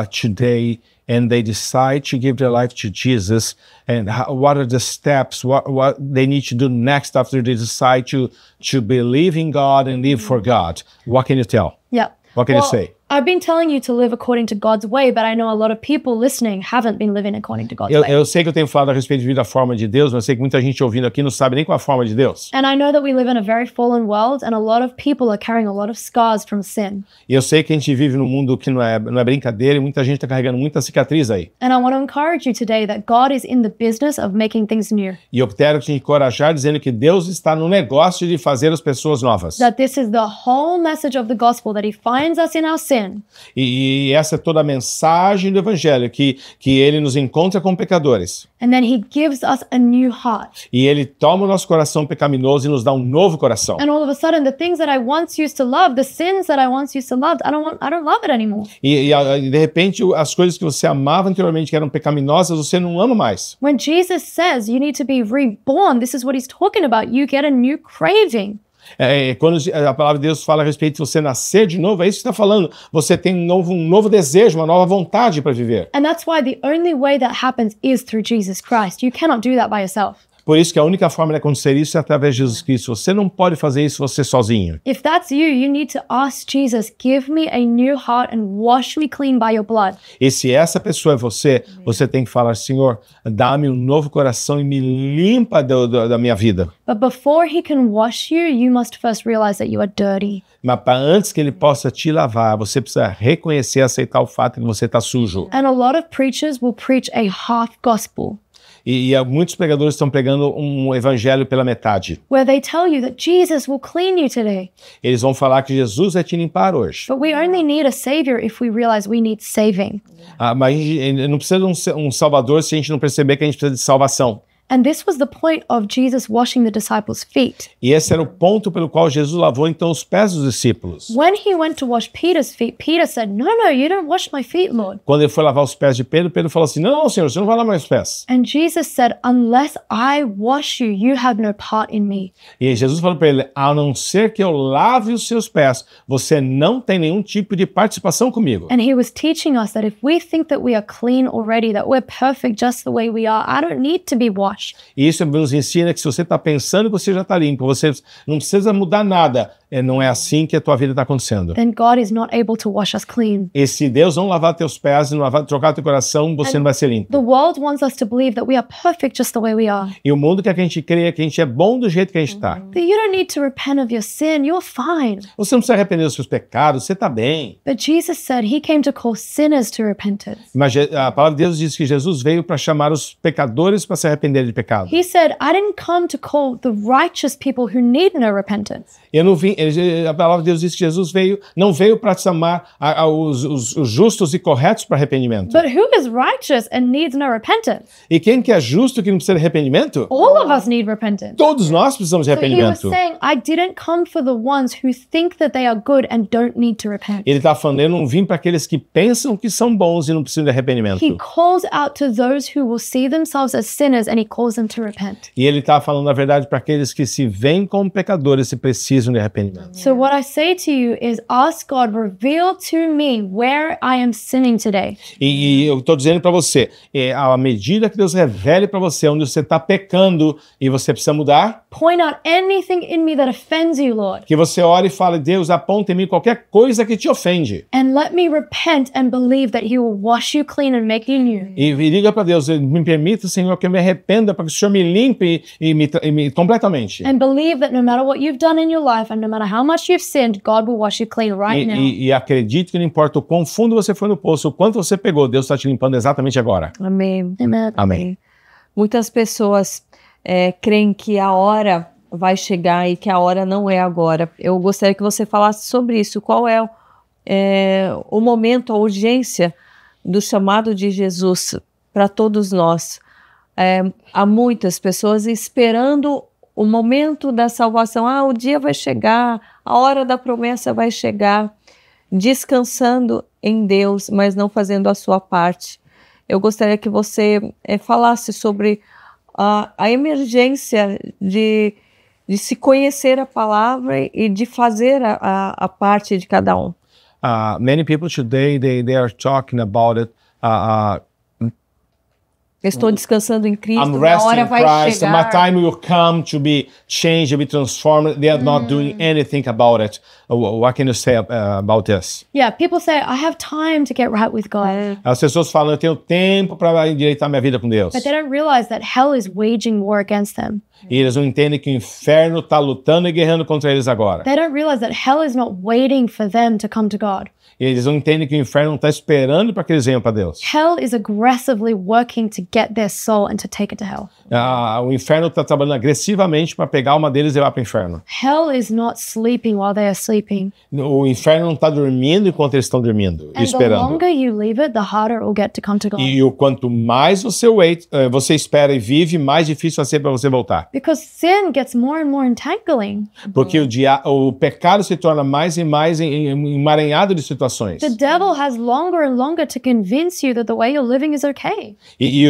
today and they decide to give their life to Jesus, and what are the steps, what they need to do next after they decide to believe in God and live for God? What can you tell? Yeah. What can you say? I've been telling you to live according to God's way, but I know a lot of people listening haven't been living according to God's way. Eu sei que eu tenho falado a respeito de vida a forma de Deus, mas eu sei que muita gente ouvindo aqui não sabe nem qual é a forma de Deus. And I know that we live in a very fallen world, and a lot of people are carrying a lot of scars from sin. E eu sei que a gente vive num mundo que não é brincadeira e muita gente está carregando muita cicatriz aí. And I want to encourage you today that God is in the business of making things new. E eu quero te encorajar dizendo que Deus está no negócio de fazer as pessoas novas. That this is the whole message of the gospel, that He finds us in our sin sin. E essa é toda a mensagem do Evangelho, que ele nos encontra com pecadores. And then he gives us a new heart. E ele toma o nosso coração pecaminoso e nos dá um novo coração. And all of a sudden, the things that I once used to love, the sins that I once used to love, I don't love it anymore. E de repente, as coisas que você amava anteriormente, que eram pecaminosas, você não ama mais. When Jesus says you need to be reborn, this is what he's talking about. You get a new craving. Quando a palavra de Deus fala a respeito de você nascer de novo, é isso que está falando. Você tem um novo desejo, uma nova vontade para viver. And that's why the only way that happens is through Jesus Christ. You cannot do that by yourself. Por isso que a única forma de acontecer isso é através de Jesus Cristo. Você não pode fazer isso você sozinho. If that's you, you need to ask Jesus, give me a new heart and wash me clean by your blood. E se essa pessoa é você, você tem que falar, Senhor, dá-me um novo coração e me limpa da minha vida. But before he can wash you, you must first realize that you are dirty. Mas antes que ele possa te lavar, você precisa reconhecer e aceitar o fato que você está sujo. And a lot of preachers will preach a half gospel, E muitos pregadores estão pregando um evangelho pela metade. where they tell you that Jesus will clean you today. Eles vão falar que Jesus vai te limpar hoje. But we only need a savior if we realize we need saving. Mas a gente não precisa de um salvador se a gente não perceber que a gente precisa de salvação. And this was the point of Jesus washing the disciples' feet. E esse era o ponto pelo qual Jesus lavou então os pés dos discípulos. When he went to wash Peter's feet, Peter said, "No, you don't wash my feet, Lord." Quando ele foi lavar os pés de Pedro, Pedro falou assim, não, Senhor, você não vai lavar meus pés. And Jesus said, "Unless I wash you, you have no part in me." E Jesus falou para ele, a não ser que eu lave os seus pés, você não tem nenhum tipo de participação comigo. And he was teaching us that if we think that we are clean already, that we're perfect just the way we are, I don't need to be washed. E isso nos ensina que se você está pensando que você já está limpo, você não precisa mudar nada. Não é assim que a tua vida está acontecendo. Then God is not able to wash us clean. E se Deus não lavar teus pés, não trocar teu coração, você não vai ser limpo. The world wants us to believe that we are perfect just the way we are. E o mundo quer que a gente creia que a gente é bom do jeito que a gente está. That you don't need to repent of your sin, you're fine. Você não precisa arrepender dos seus pecados, você está bem. But Jesus said he came to call sinners to repentance. Mas a palavra de Deus diz que Jesus veio para chamar os pecadores para se arrepender de pecado. He said, I didn't come to call the righteous people who need no repentance. Eu não vim, a palavra de Deus diz que Jesus não veio para chamar os justos e corretos para arrependimento. But who is righteous and needs no repentance? E quem que é justo que não precisa de arrependimento? All of us need repentance. Todos nós precisamos de So he was arrependimento. saying, I didn't come for the ones who think that they are good and don't need to repent. Ele está falando, eu não vim para aqueles que pensam que são bons e não precisam de arrependimento. He calls out to those who will see themselves as sinners and he calls them to repent. E ele está falando a verdade para aqueles que se veem como pecadores e precisam de arrependimento. So what I say to you is ask God, reveal to me where I am sinning today. E eu estou dizendo para você, à medida que Deus revele para você onde você está pecando e você precisa mudar, Point out anything in me that offends you, Lord. que você ore e fale, Deus, aponta em mim qualquer coisa que te ofende. And let me repent and believe that he will wash you clean and make you new. E diga para Deus, me permita, Senhor, que eu me arrependa para que o Senhor me limpe e me completamente. And believe that no matter what you've done in your life and no matter how much you've sinned, God will wash you clean right now. E acredite que não importa o quão fundo você foi no poço, o quanto você pegou, Deus está te limpando exatamente agora. Amém. Amen. Amém. Muitas pessoas creem que a hora vai chegar e que a hora não é agora. Eu gostaria que você falasse sobre isso. Qual é o momento, a urgência do chamado de Jesus para todos nós? Há muitas pessoas esperando o momento da salvação. O dia vai chegar, a hora da promessa vai chegar, descansando em Deus, mas não fazendo a sua parte. Eu gostaria que você falasse sobre a emergência de se conhecer a palavra e de fazer a parte de cada um. Many people today, they are talking about it. Estou descansando em Cristo, I'm a resting hora in vai Christ. My chegar. time will come to be changed, to be transformed. They are not doing anything about it. What can you say about this? Yeah, people say, I have time to get right with God. As pessoas falam, eu tenho tempo para endireitar minha vida com Deus. But they don't realize that hell is waging war against them. E eles não entendem que o inferno está lutando e guerreando contra eles agora. They don't realize that hell is not waiting for them to come to God. E eles não entendem que o inferno não está esperando para que eles venham para Deus. Hell is aggressively working to get their soul and to take it to hell. O inferno está trabalhando agressivamente para pegar uma deles e levar para o inferno. Hell is not sleeping while they are sleeping. O inferno não está dormindo enquanto eles estão dormindo e And the esperando. longer you leave it, the harder it will get to come to God. E o quanto mais você espera e vive, mais difícil vai ser para você voltar. Because sin gets more and more entangling. Porque o pecado se torna mais e mais emaranhado de situações. The devil has longer and longer to convince you that the way you're living is okay. E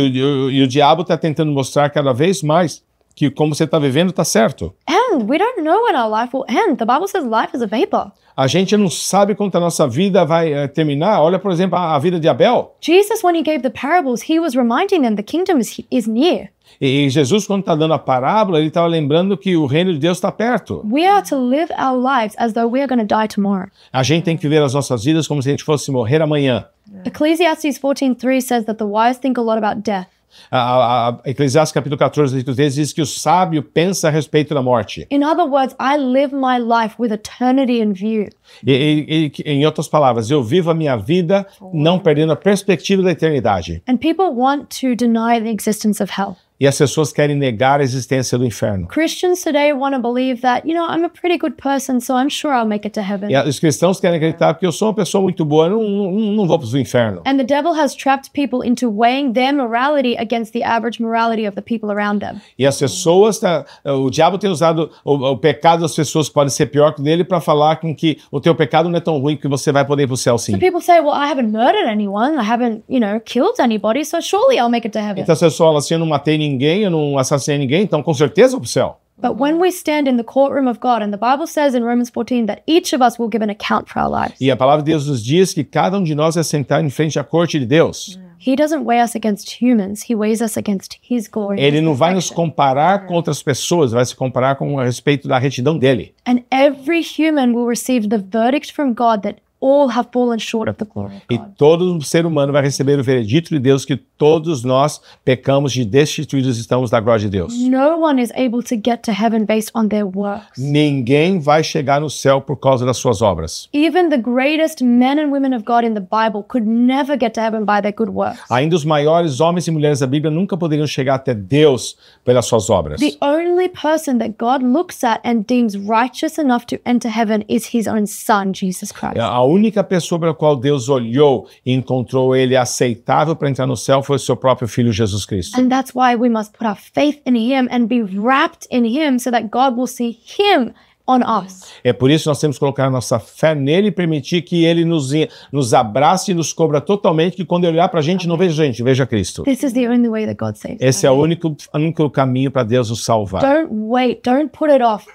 o diabo está tentando mostrar cada vez mais que como você está vivendo está certo. And we don't know when our life will end. The Bible says life is a vapor. A gente não sabe quando a nossa vida vai terminar. Olha, por exemplo, a vida de Abel. Jesus, when he gave the parables, he was reminding them the kingdom is near. E Jesus, quando está dando a parábola, ele estava lembrando que o reino de Deus está perto. We are to live our lives as though we are going to die tomorrow. A gente tem que viver as nossas vidas como se a gente fosse morrer amanhã. Ecclesiastes 14:3 says that the wise think a lot about death. A Eclesiastes capítulo 14, versículo 13 diz que o sábio pensa a respeito da morte. In other words, I live my life with eternity in view. Em outras palavras, eu vivo a minha vida não perdendo a perspectiva da eternidade. And people want to deny the existence of hell. E as pessoas querem negar a existência do inferno. Christians today want to believe that, I'm a pretty good person, so I'm sure I'll make it to heaven. E os cristãos querem acreditar que eu sou uma pessoa muito boa, eu não vou para o inferno. And the devil has trapped people into weighing their morality against the average morality of the people around them. E as pessoas, o diabo tem usado o pecado das pessoas que pode ser pior que o dele para falar com que o teu pecado não é tão ruim que você vai poder ir para o céu sim. So people say, well, I haven't murdered anyone, I haven't, killed anybody, so surely I'll make it to heaven. Então as pessoas falam assim, eu não matei ninguém, eu não assassinei ninguém, então com certeza eu vou para o céu. But when we stand in the courtroom of God, and the Bible says in Romans 14 that each of us will give an account for our lives. E a palavra de Deus nos diz que cada um de nós é sentado em frente à corte de Deus. He doesn't weigh us against humans, he weighs us against his glory. Ele não vai nos perfection. comparar com outras pessoas, vai se comparar com a respeito da retidão dele. And every human will receive the verdict from God that all have fallen short of the glory of E God. todo ser humano vai receber o veredito de Deus que todos nós pecamos de destituídos estamos da glória de Deus. No one is able to get to heaven based on their works. Ninguém vai chegar no céu por causa das suas obras. Even the greatest men and women of God in the Bible could never get to heaven by their good works. Ainda os maiores homens e mulheres da Bíblia nunca poderiam chegar até Deus pelas suas obras. The only person that God looks at and deems righteous enough to enter heaven is his own son, Jesus Christ. A única pessoa pela qual Deus olhou e encontrou ele aceitável para entrar no céu foi o seu próprio filho Jesus Cristo. And that's why we must put our faith in him and be wrapped in him so that God will see him on us. É por isso que nós temos que colocar nossa fé nele e permitir que ele nos abrace e nos cobra totalmente, que quando ele olhar para a gente, não veja a gente, veja Cristo. This is the only way that God saves. Esse é o único caminho para Deus nos salvar. Don't wait. Don't put it off.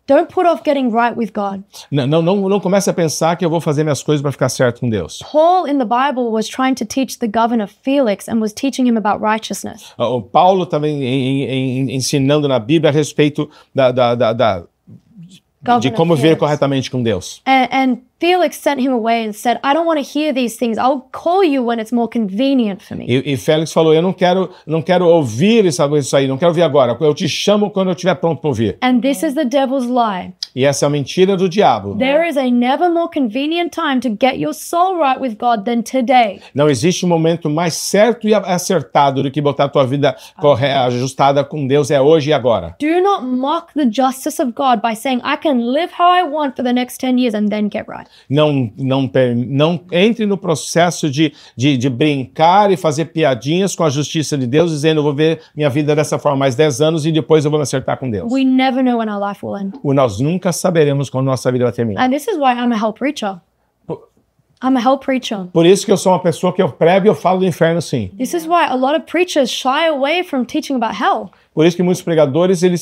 Don't put off getting right with God. Não comece a pensar que eu vou fazer minhas coisas para ficar certo com Deus. Paul in the Bible was trying to teach the governor Felix and was teaching him about righteousness. O Paulo também ensinando na Bíblia a respeito de como viver corretamente com Deus. And Felix sent him away and said, I don't want to hear these things. I'll call you when it's more convenient for me. E Félix falou, eu não quero ouvir isso aí, não quero ouvir agora. Eu te chamo quando eu estiver pronto para ouvir. And this is the devil's lie. E essa é a mentira do diabo. There is a never more convenient time to get your soul right with God than today. Não existe um momento mais certo e acertado do que botar a tua vida ajustada com Deus, é hoje e agora. Do not mock the justice of God by saying, I can live how I want for the next 10 years and then get right. Não entre no processo de brincar e fazer piadinhas com a justiça de Deus, dizendo, eu vou ver minha vida dessa forma mais 10 anos e depois eu vou me acertar com Deus. We never know when our life will end. Nós nunca saberemos quando nossa vida vai terminar. And this is why I'm a hell preacher. I'm a hell preacher. Por isso que eu sou uma pessoa que eu prego e eu falo do inferno sim. This is why a lot of preachers shy away from teaching about hell. Por isso que muitos pregadores eles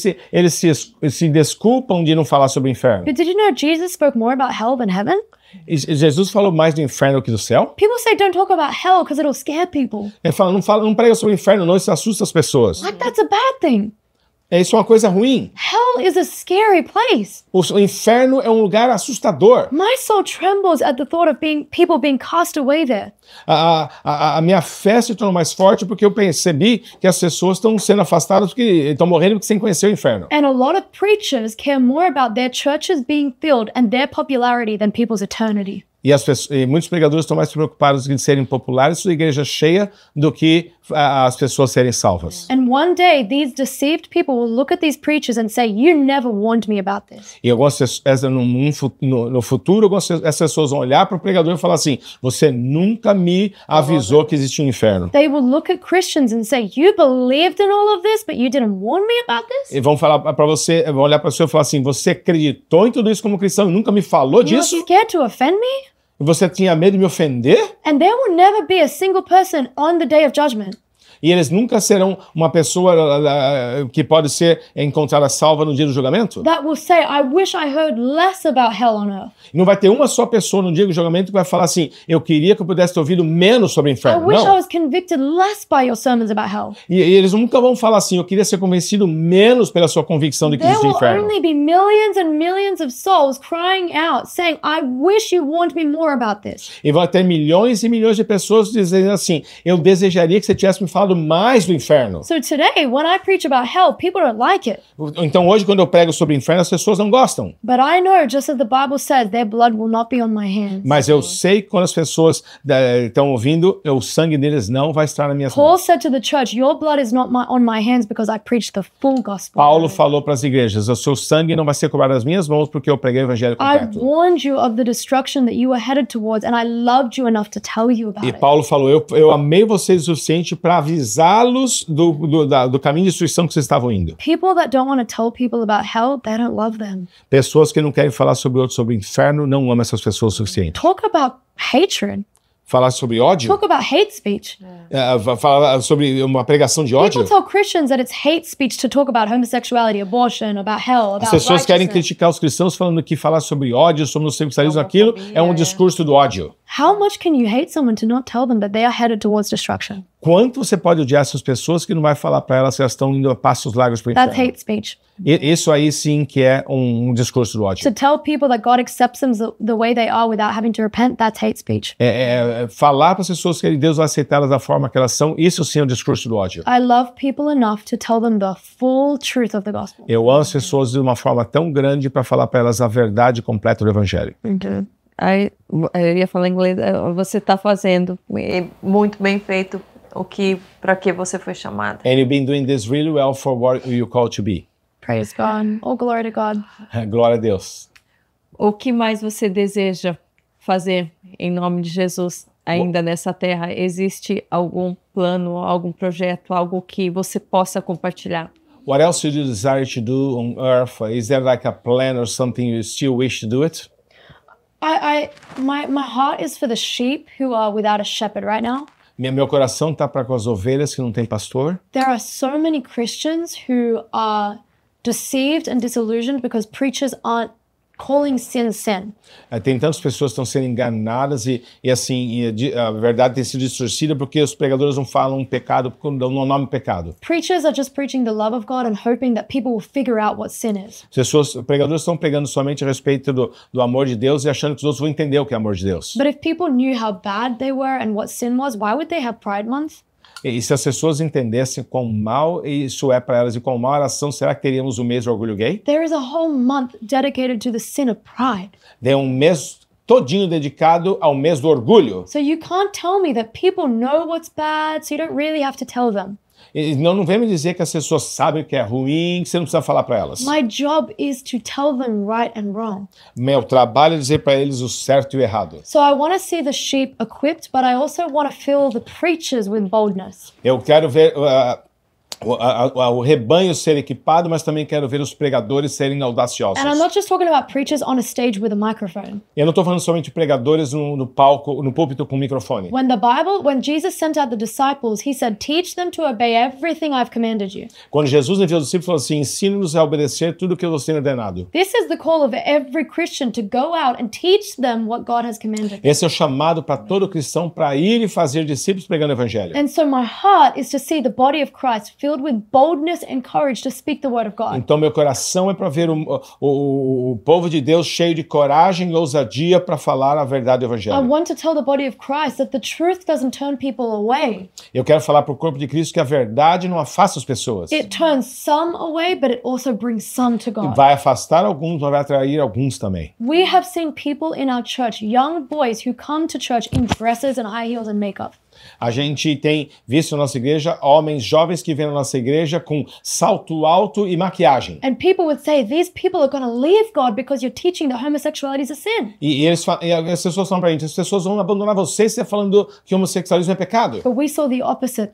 se desculpam de não falar sobre o inferno. But did you know Jesus spoke more about hell than heaven? E Jesus falou mais do inferno que do céu? People say don't talk about hell because it'll scare people. Ele fala, não prega sobre o inferno, não, isso assusta as pessoas. Like that's a bad thing. Isso é uma coisa ruim. Hell is a scary place. O inferno é um lugar assustador. My soul trembles at the thought of people being cast away there. A minha fé se tornou mais forte porque eu percebi que as pessoas estão sendo afastadas porque estão morrendo porque sem conhecer o inferno. And a lot of preachers care more about their churches being filled and their popularity than people's eternity. E muitos pregadores estão mais preocupados em serem populares, sua igreja cheia, do que as pessoas serem salvas. And one day, these deceived people will look at these preachers and say, "You never warned me about this." E no futuro, essas pessoas vão olhar para o pregador e falar assim: você nunca me avisou que existia um inferno. They will look at Christians and say, "You believed in all of this, but you didn't warn me about this." E vão falar para você, vão olhar para você e falar assim: você acreditou em tudo isso como cristão e nunca me falou You're disso? scared to offend me? E você tinha medo de me ofender? And there will never be a single person on the day of judgment E eles nunca serão uma pessoa que pode ser encontrada salva no dia do julgamento? that will say, "I wish I heard less about hell on earth. E não vai ter uma só pessoa no dia do julgamento que vai falar assim: eu queria que eu pudesse ter ouvido menos sobre o I inferno. wish I Não. was convicted less by your sermons about hell." E eles nunca vão falar assim: eu queria ser convencido menos pela sua convicção de que There existe will inferno. only be millions and millions of souls crying out, saying, "I wish you warned me more about this." E vai ter milhões e milhões de pessoas dizendo assim: eu desejaria que você tivesse me falado mais do inferno. So today, when I preach about hell, people don't like it. Então hoje, quando eu prego sobre o inferno, as pessoas não gostam. But I know, just as the Bible says, their blood will not be on my hands. Mas eu sei que quando as pessoas estão ouvindo, o sangue deles não vai estar nas minhas Paul mãos. said to the church, "Your blood is not on my hands because I preach the full gospel." Paulo falou para as igrejas: o seu sangue não vai ser cobrado nas minhas mãos porque eu preguei o evangelho I completo. warned you of the destruction that you were headed towards, and I loved you enough to tell you about E it. Paulo falou: eu amei vocês o suficiente para avisá-los do caminho de destruição que vocês estavam indo. People that don't want to tell people about hell, they don't love them. Pessoas que não querem falar sobre outros, sobre o inferno, não amam essas pessoas o suficiente. Talk about hatred. Falar sobre ódio, Talk about hate speech. falar sobre uma pregação de ódio. People tell Christians that it's hate speech to talk about homosexuality, abortion, about hell, about As pessoas querem righteousness. criticar os cristãos falando que falar sobre ódio, sobre o sexualismo, aquilo é um discurso do ódio. How much can you hate someone to not tell them that they are headed towards destruction? Quanto você pode odiar essas pessoas que não vai falar para elas que elas estão indo a passos largos para o That's inferno? hate speech. Isso aí sim que é um discurso do ódio. To tell people that God accepts them the way they are without having to repent, that's hate speech. Falar para as pessoas que Deus vai aceitá-las da forma que elas são, isso sim é um discurso do ódio. I love people enough to tell them the full truth of the gospel. Eu amo as pessoas de uma forma tão grande para falar para elas a verdade completa do evangelho. Aí, eu ia falar em inglês, você está fazendo. Muito bem feito para que você foi chamado. And you've been doing this really well for what you called to be. Praise God. All glory to God. Glória a Deus. O que mais você deseja fazer em nome de Jesus ainda nessa terra? Existe algum plano, algum projeto, algo que você possa compartilhar? What else do you desire to do on earth? Is there like a plan or something you still wish to do it? My heart is for the sheep who are without a shepherd right now. Meu coração está para com as ovelhas que não tem pastor. There are so many Christians who are deceived and disillusioned because preachers aren't calling sin sin. Tem tantas pessoas que estão sendo enganadas a verdade tem sido distorcida porque os pregadores não falam pecado, não nome pecado. Preachers are just preaching the love of God and hoping that people will figure out what sin is. Pregadores estão pregando somente a respeito do amor de Deus e achando que os outros vão entender o que é amor de Deus. But if people knew how bad they were and what sin was, why would they have Pride Month? E se as pessoas entendessem quão mal isso é para elas e quão mal elas são, será que teríamos o mês do orgulho gay? There is a whole month dedicated to the sin of pride. Tem um mês todinho dedicado ao mês do orgulho. So you can't tell me that people know what's bad, so you don't really have to tell them. E não vem me dizer que as pessoas sabem o que é ruim, que você não precisa falar para elas. My job is to tell them right and wrong. Meu trabalho é dizer para eles o certo e o errado. So I want to see the sheep equipped, but I also want to fill the preachers with boldness. Eu quero ver o rebanho ser equipado, mas também quero ver os pregadores serem audaciosos. And I'm not just talking about preachers on a stage with a microphone. Eu não estou falando somente de pregadores no palco, no púlpito com microfone. When Jesus sent out the disciples, he said, "Teach them to obey everything I've commanded you." Quando Jesus enviou os discípulos, falou assim: ensine-nos a obedecer tudo o que eu vos tenho ordenado. This is the call of every Christian to go out and teach them what God has commanded. Esse é o chamado para todo cristão para ir e fazer discípulos pregando o evangelho. And so my heart is to see the body of Christ filled filled with boldness and courage to speak the word of God. Então meu coração é para ver o povo de Deus cheio de coragem e ousadia para falar a verdade do I evangelho. want to tell the body of Christ that the truth doesn't turn people away. Eu quero falar para o corpo de Cristo que a verdade não afasta as pessoas. It turns some away, but it also brings some to God. Vai afastar alguns, mas vai atrair alguns também. We have seen people in our church, young boys who come to church in dresses and high heels and makeup. A gente tem visto na nossa igreja homens jovens que vêm na nossa igreja com salto alto e maquiagem. And people would say, these people are going to leave God because you're teaching that homosexuality is a sin. E as pessoas falam pra gente, as pessoas vão abandonar você se você falando que homossexualismo é pecado. But we saw the opposite.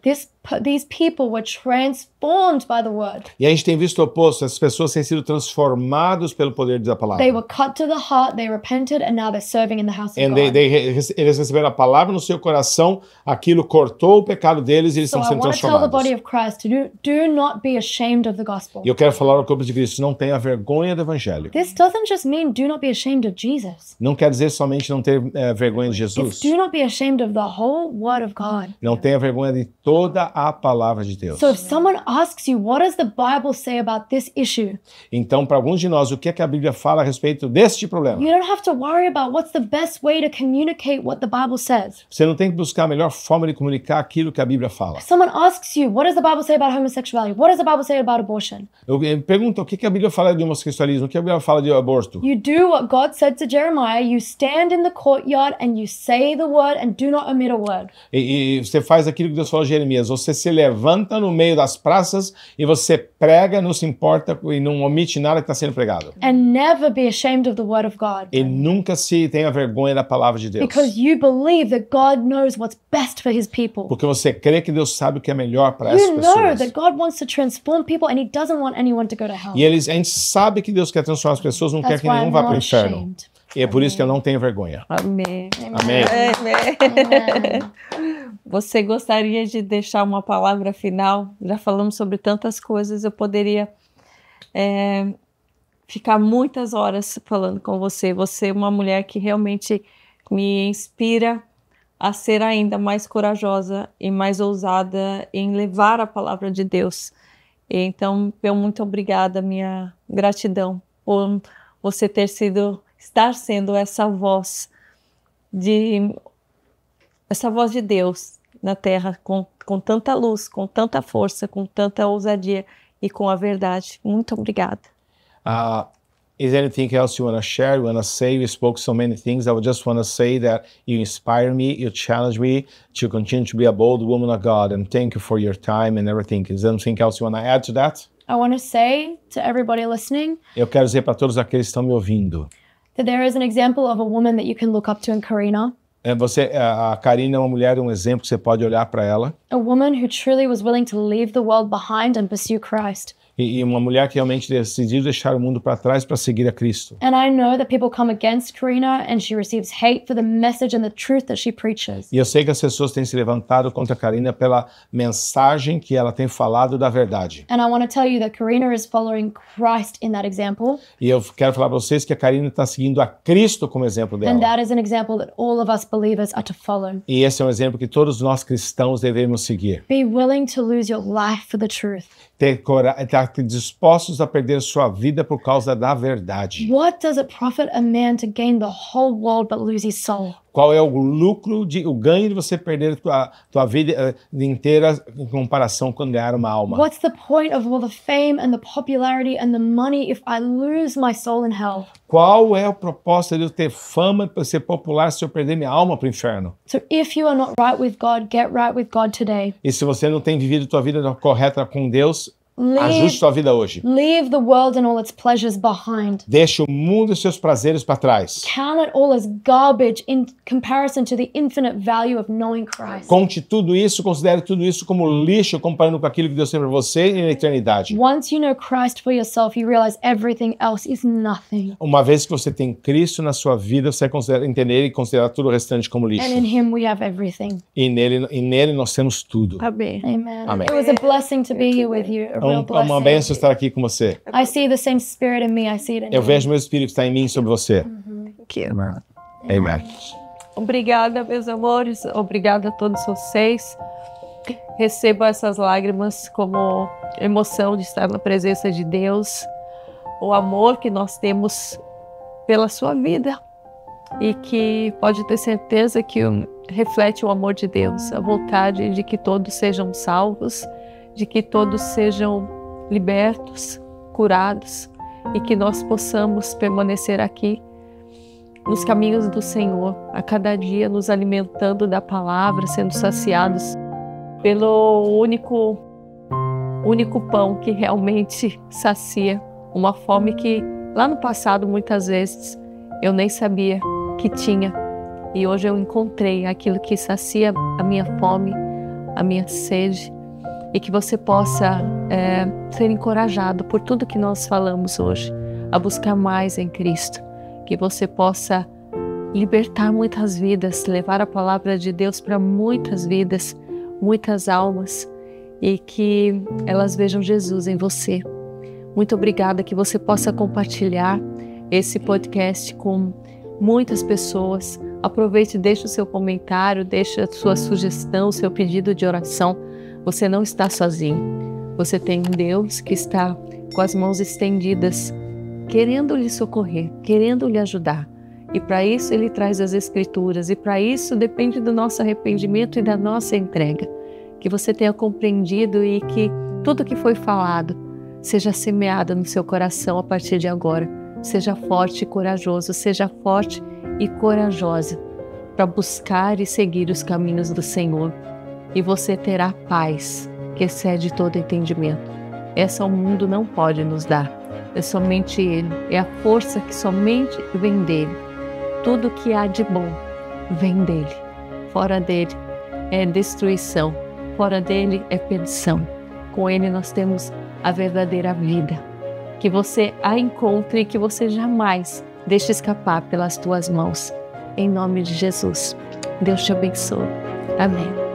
These people were transformed by the word. E a gente tem visto o oposto, as pessoas têm sido transformadas pelo poder da palavra. They were cut to the heart, they repented, and now they're serving in the house of And God. eles receberam a palavra no seu coração, aquilo cortou o pecado deles e eles So estão I sendo want to tell the body transformados. of Christ to do not be ashamed of the gospel. E eu quero falar ao corpo de Cristo, não tenha vergonha do evangelho. This doesn't just mean do not be ashamed of Jesus. Não quer dizer somente não ter vergonha de It's Jesus. do not be ashamed of the whole word of God. Não tenha vergonha de toda a palavra de Deus. So if someone asks you, what does the Bible say about this issue? Então, para alguns de nós, o que é que a Bíblia fala a respeito deste problema? You don't have to worry about what's the best way to communicate what the Bible says. Você não tem que buscar a melhor forma de comunicar aquilo que a Bíblia fala. If someone asks you, what does the Bible say about homosexuality? What does the Bible say about abortion? Eu pergunto o que a Bíblia fala de homossexualismo, o que a Bíblia fala de aborto. You do what God said to Jeremiah. You stand in the courtyard and you say the word and do not omit a word. E você faz aquilo que Deus falou a Jeremias. Você se levanta no meio das praças e você prega, não se importa e não omite nada que está sendo pregado. And never be ashamed of the word of God. E nunca se tenha vergonha da palavra de Deus. Because you believe that God knows what's best for his people. Porque você crê que Deus sabe o que é melhor para essas You know pessoas. that God wants to transform people and he doesn't want anyone to go to hell. E a gente sabe que Deus quer transformar as pessoas, não quer That's que why nenhum I'm vá para o not inferno. ashamed. E é por isso que eu não tenho vergonha. Amém. Amém. Você gostaria de deixar uma palavra final? Já falamos sobre tantas coisas, eu poderia ficar muitas horas falando com você. Você é uma mulher que realmente me inspira a ser ainda mais corajosa e mais ousada em levar a palavra de Deus. Então, eu muito obrigada, minha gratidão por você estar sendo essa voz de Deus na terra, com tanta luz, com tanta força, com tanta ousadia e com a verdade. Muito obrigada. Is there anything else you want to share? You want to say? We spoke so many things. I would just want to say that you inspire me, you challenge me to continue to be a bold woman of God, and thank you for your time and everything. Is there anything else you want to add to that? I want to say to everybody listening Eu quero dizer para todos aqueles que estão me ouvindo. that there is an example of a woman that you can look up to in Karina. A Karina é uma mulher, um exemplo que você pode olhar para ela. A woman who truly was willing to leave the world behind and pursue Christ. E uma mulher que realmente decidiu deixar o mundo para trás para seguir a Cristo. And I know that people come against Karina and she receives hate for the message and the truth that she preaches. E eu sei que as pessoas têm se levantado contra a Karina pela mensagem que ela tem falado da verdade. And I want to tell you that Karina is following Christ in that example. E eu quero falar para vocês que a Karina está seguindo a Cristo como exemplo And dela. that is an example that all of us believers are to follow. E esse é um exemplo que todos nós cristãos devemos seguir. Be willing to lose your life for the truth. Estar dispostos a perder sua vida por causa da verdade. What does it profit a man to gain the whole world but lose his soul? Qual é o lucro, o ganho de você perder tua vida inteira em comparação com ganhar uma alma? What's the point of all the fame and the popularity and the money if I lose my soul in hell? Qual é o propósito de eu ter fama para ser popular se eu perder minha alma para o inferno? So if you are not right with God, get right with God today. E se você não tem vivido tua vida correta com Deus, Leave, ajuste tua vida hoje. leave the world and all its pleasures behind. Deixe o mundo e seus prazeres para trás. Count it all as garbage in comparison to the infinite value of knowing Christ. Considere tudo isso como lixo comparando com aquilo que Deus tem para você na eternidade. Once you know Christ for yourself, you realize everything else is nothing. Uma vez que você tem Cristo na sua vida, você vai entender e considerar tudo o restante como lixo. And in Him we have everything. E nele nós temos tudo. Amém. Amen. Amen. It was a blessing to be here with you. A real Uma blessing. bênção estar aqui com você. I see the same spirit in me. I see it in Eu you. vejo meu Espírito está em mim e sobre você. Amen. Obrigada, meus amores. Obrigada a todos vocês. receba essas lágrimas como emoção de estar na presença de Deus, o amor que nós temos pela sua vida e que pode ter certeza que reflete o amor de Deus, a vontade de que todos sejam salvos, de que todos sejam libertos, curados e que nós possamos permanecer aqui nos caminhos do Senhor, a cada dia nos alimentando da palavra, sendo saciados pelo único pão que realmente sacia, uma fome que lá no passado muitas vezes eu nem sabia que tinha e hoje eu encontrei aquilo que sacia a minha fome, a minha sede e que você possa ser encorajado por tudo que nós falamos hoje, a buscar mais em Cristo, que você possa libertar muitas vidas, levar a palavra de Deus para muitas vidas, muitas almas e que elas vejam Jesus em você. Muito obrigada, que você possa compartilhar esse podcast com muitas pessoas. Aproveite e deixe o seu comentário, deixe a sua sugestão, o seu pedido de oração. Você não está sozinho. Você tem um Deus que está com as mãos estendidas, querendo lhe socorrer, querendo lhe ajudar. E para isso Ele traz as Escrituras, e para isso depende do nosso arrependimento e da nossa entrega. Que você tenha compreendido e que tudo que foi falado seja semeado no seu coração a partir de agora. Seja forte e corajoso, seja forte e corajosa para buscar e seguir os caminhos do Senhor. E você terá paz que excede todo entendimento. Essa o mundo não pode nos dar. É somente Ele, é a força que somente vem dEle. Tudo que há de bom vem dEle. Fora dEle é destruição, fora dEle é perdição. Com Ele nós temos a verdadeira vida. Que você a encontre e que você jamais deixe escapar pelas tuas mãos. Em nome de Jesus. Deus te abençoe. Amém.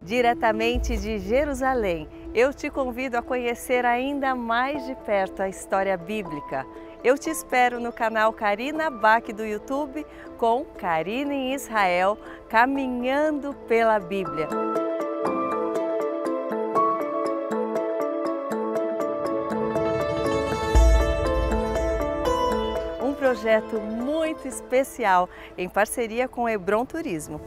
Diretamente de Jerusalém, eu te convido a conhecer ainda mais de perto a história bíblica. Eu te espero no canal Karina Bach do YouTube com Karina em Israel, caminhando pela Bíblia. Um projeto muito especial em parceria com Hebron Turismo.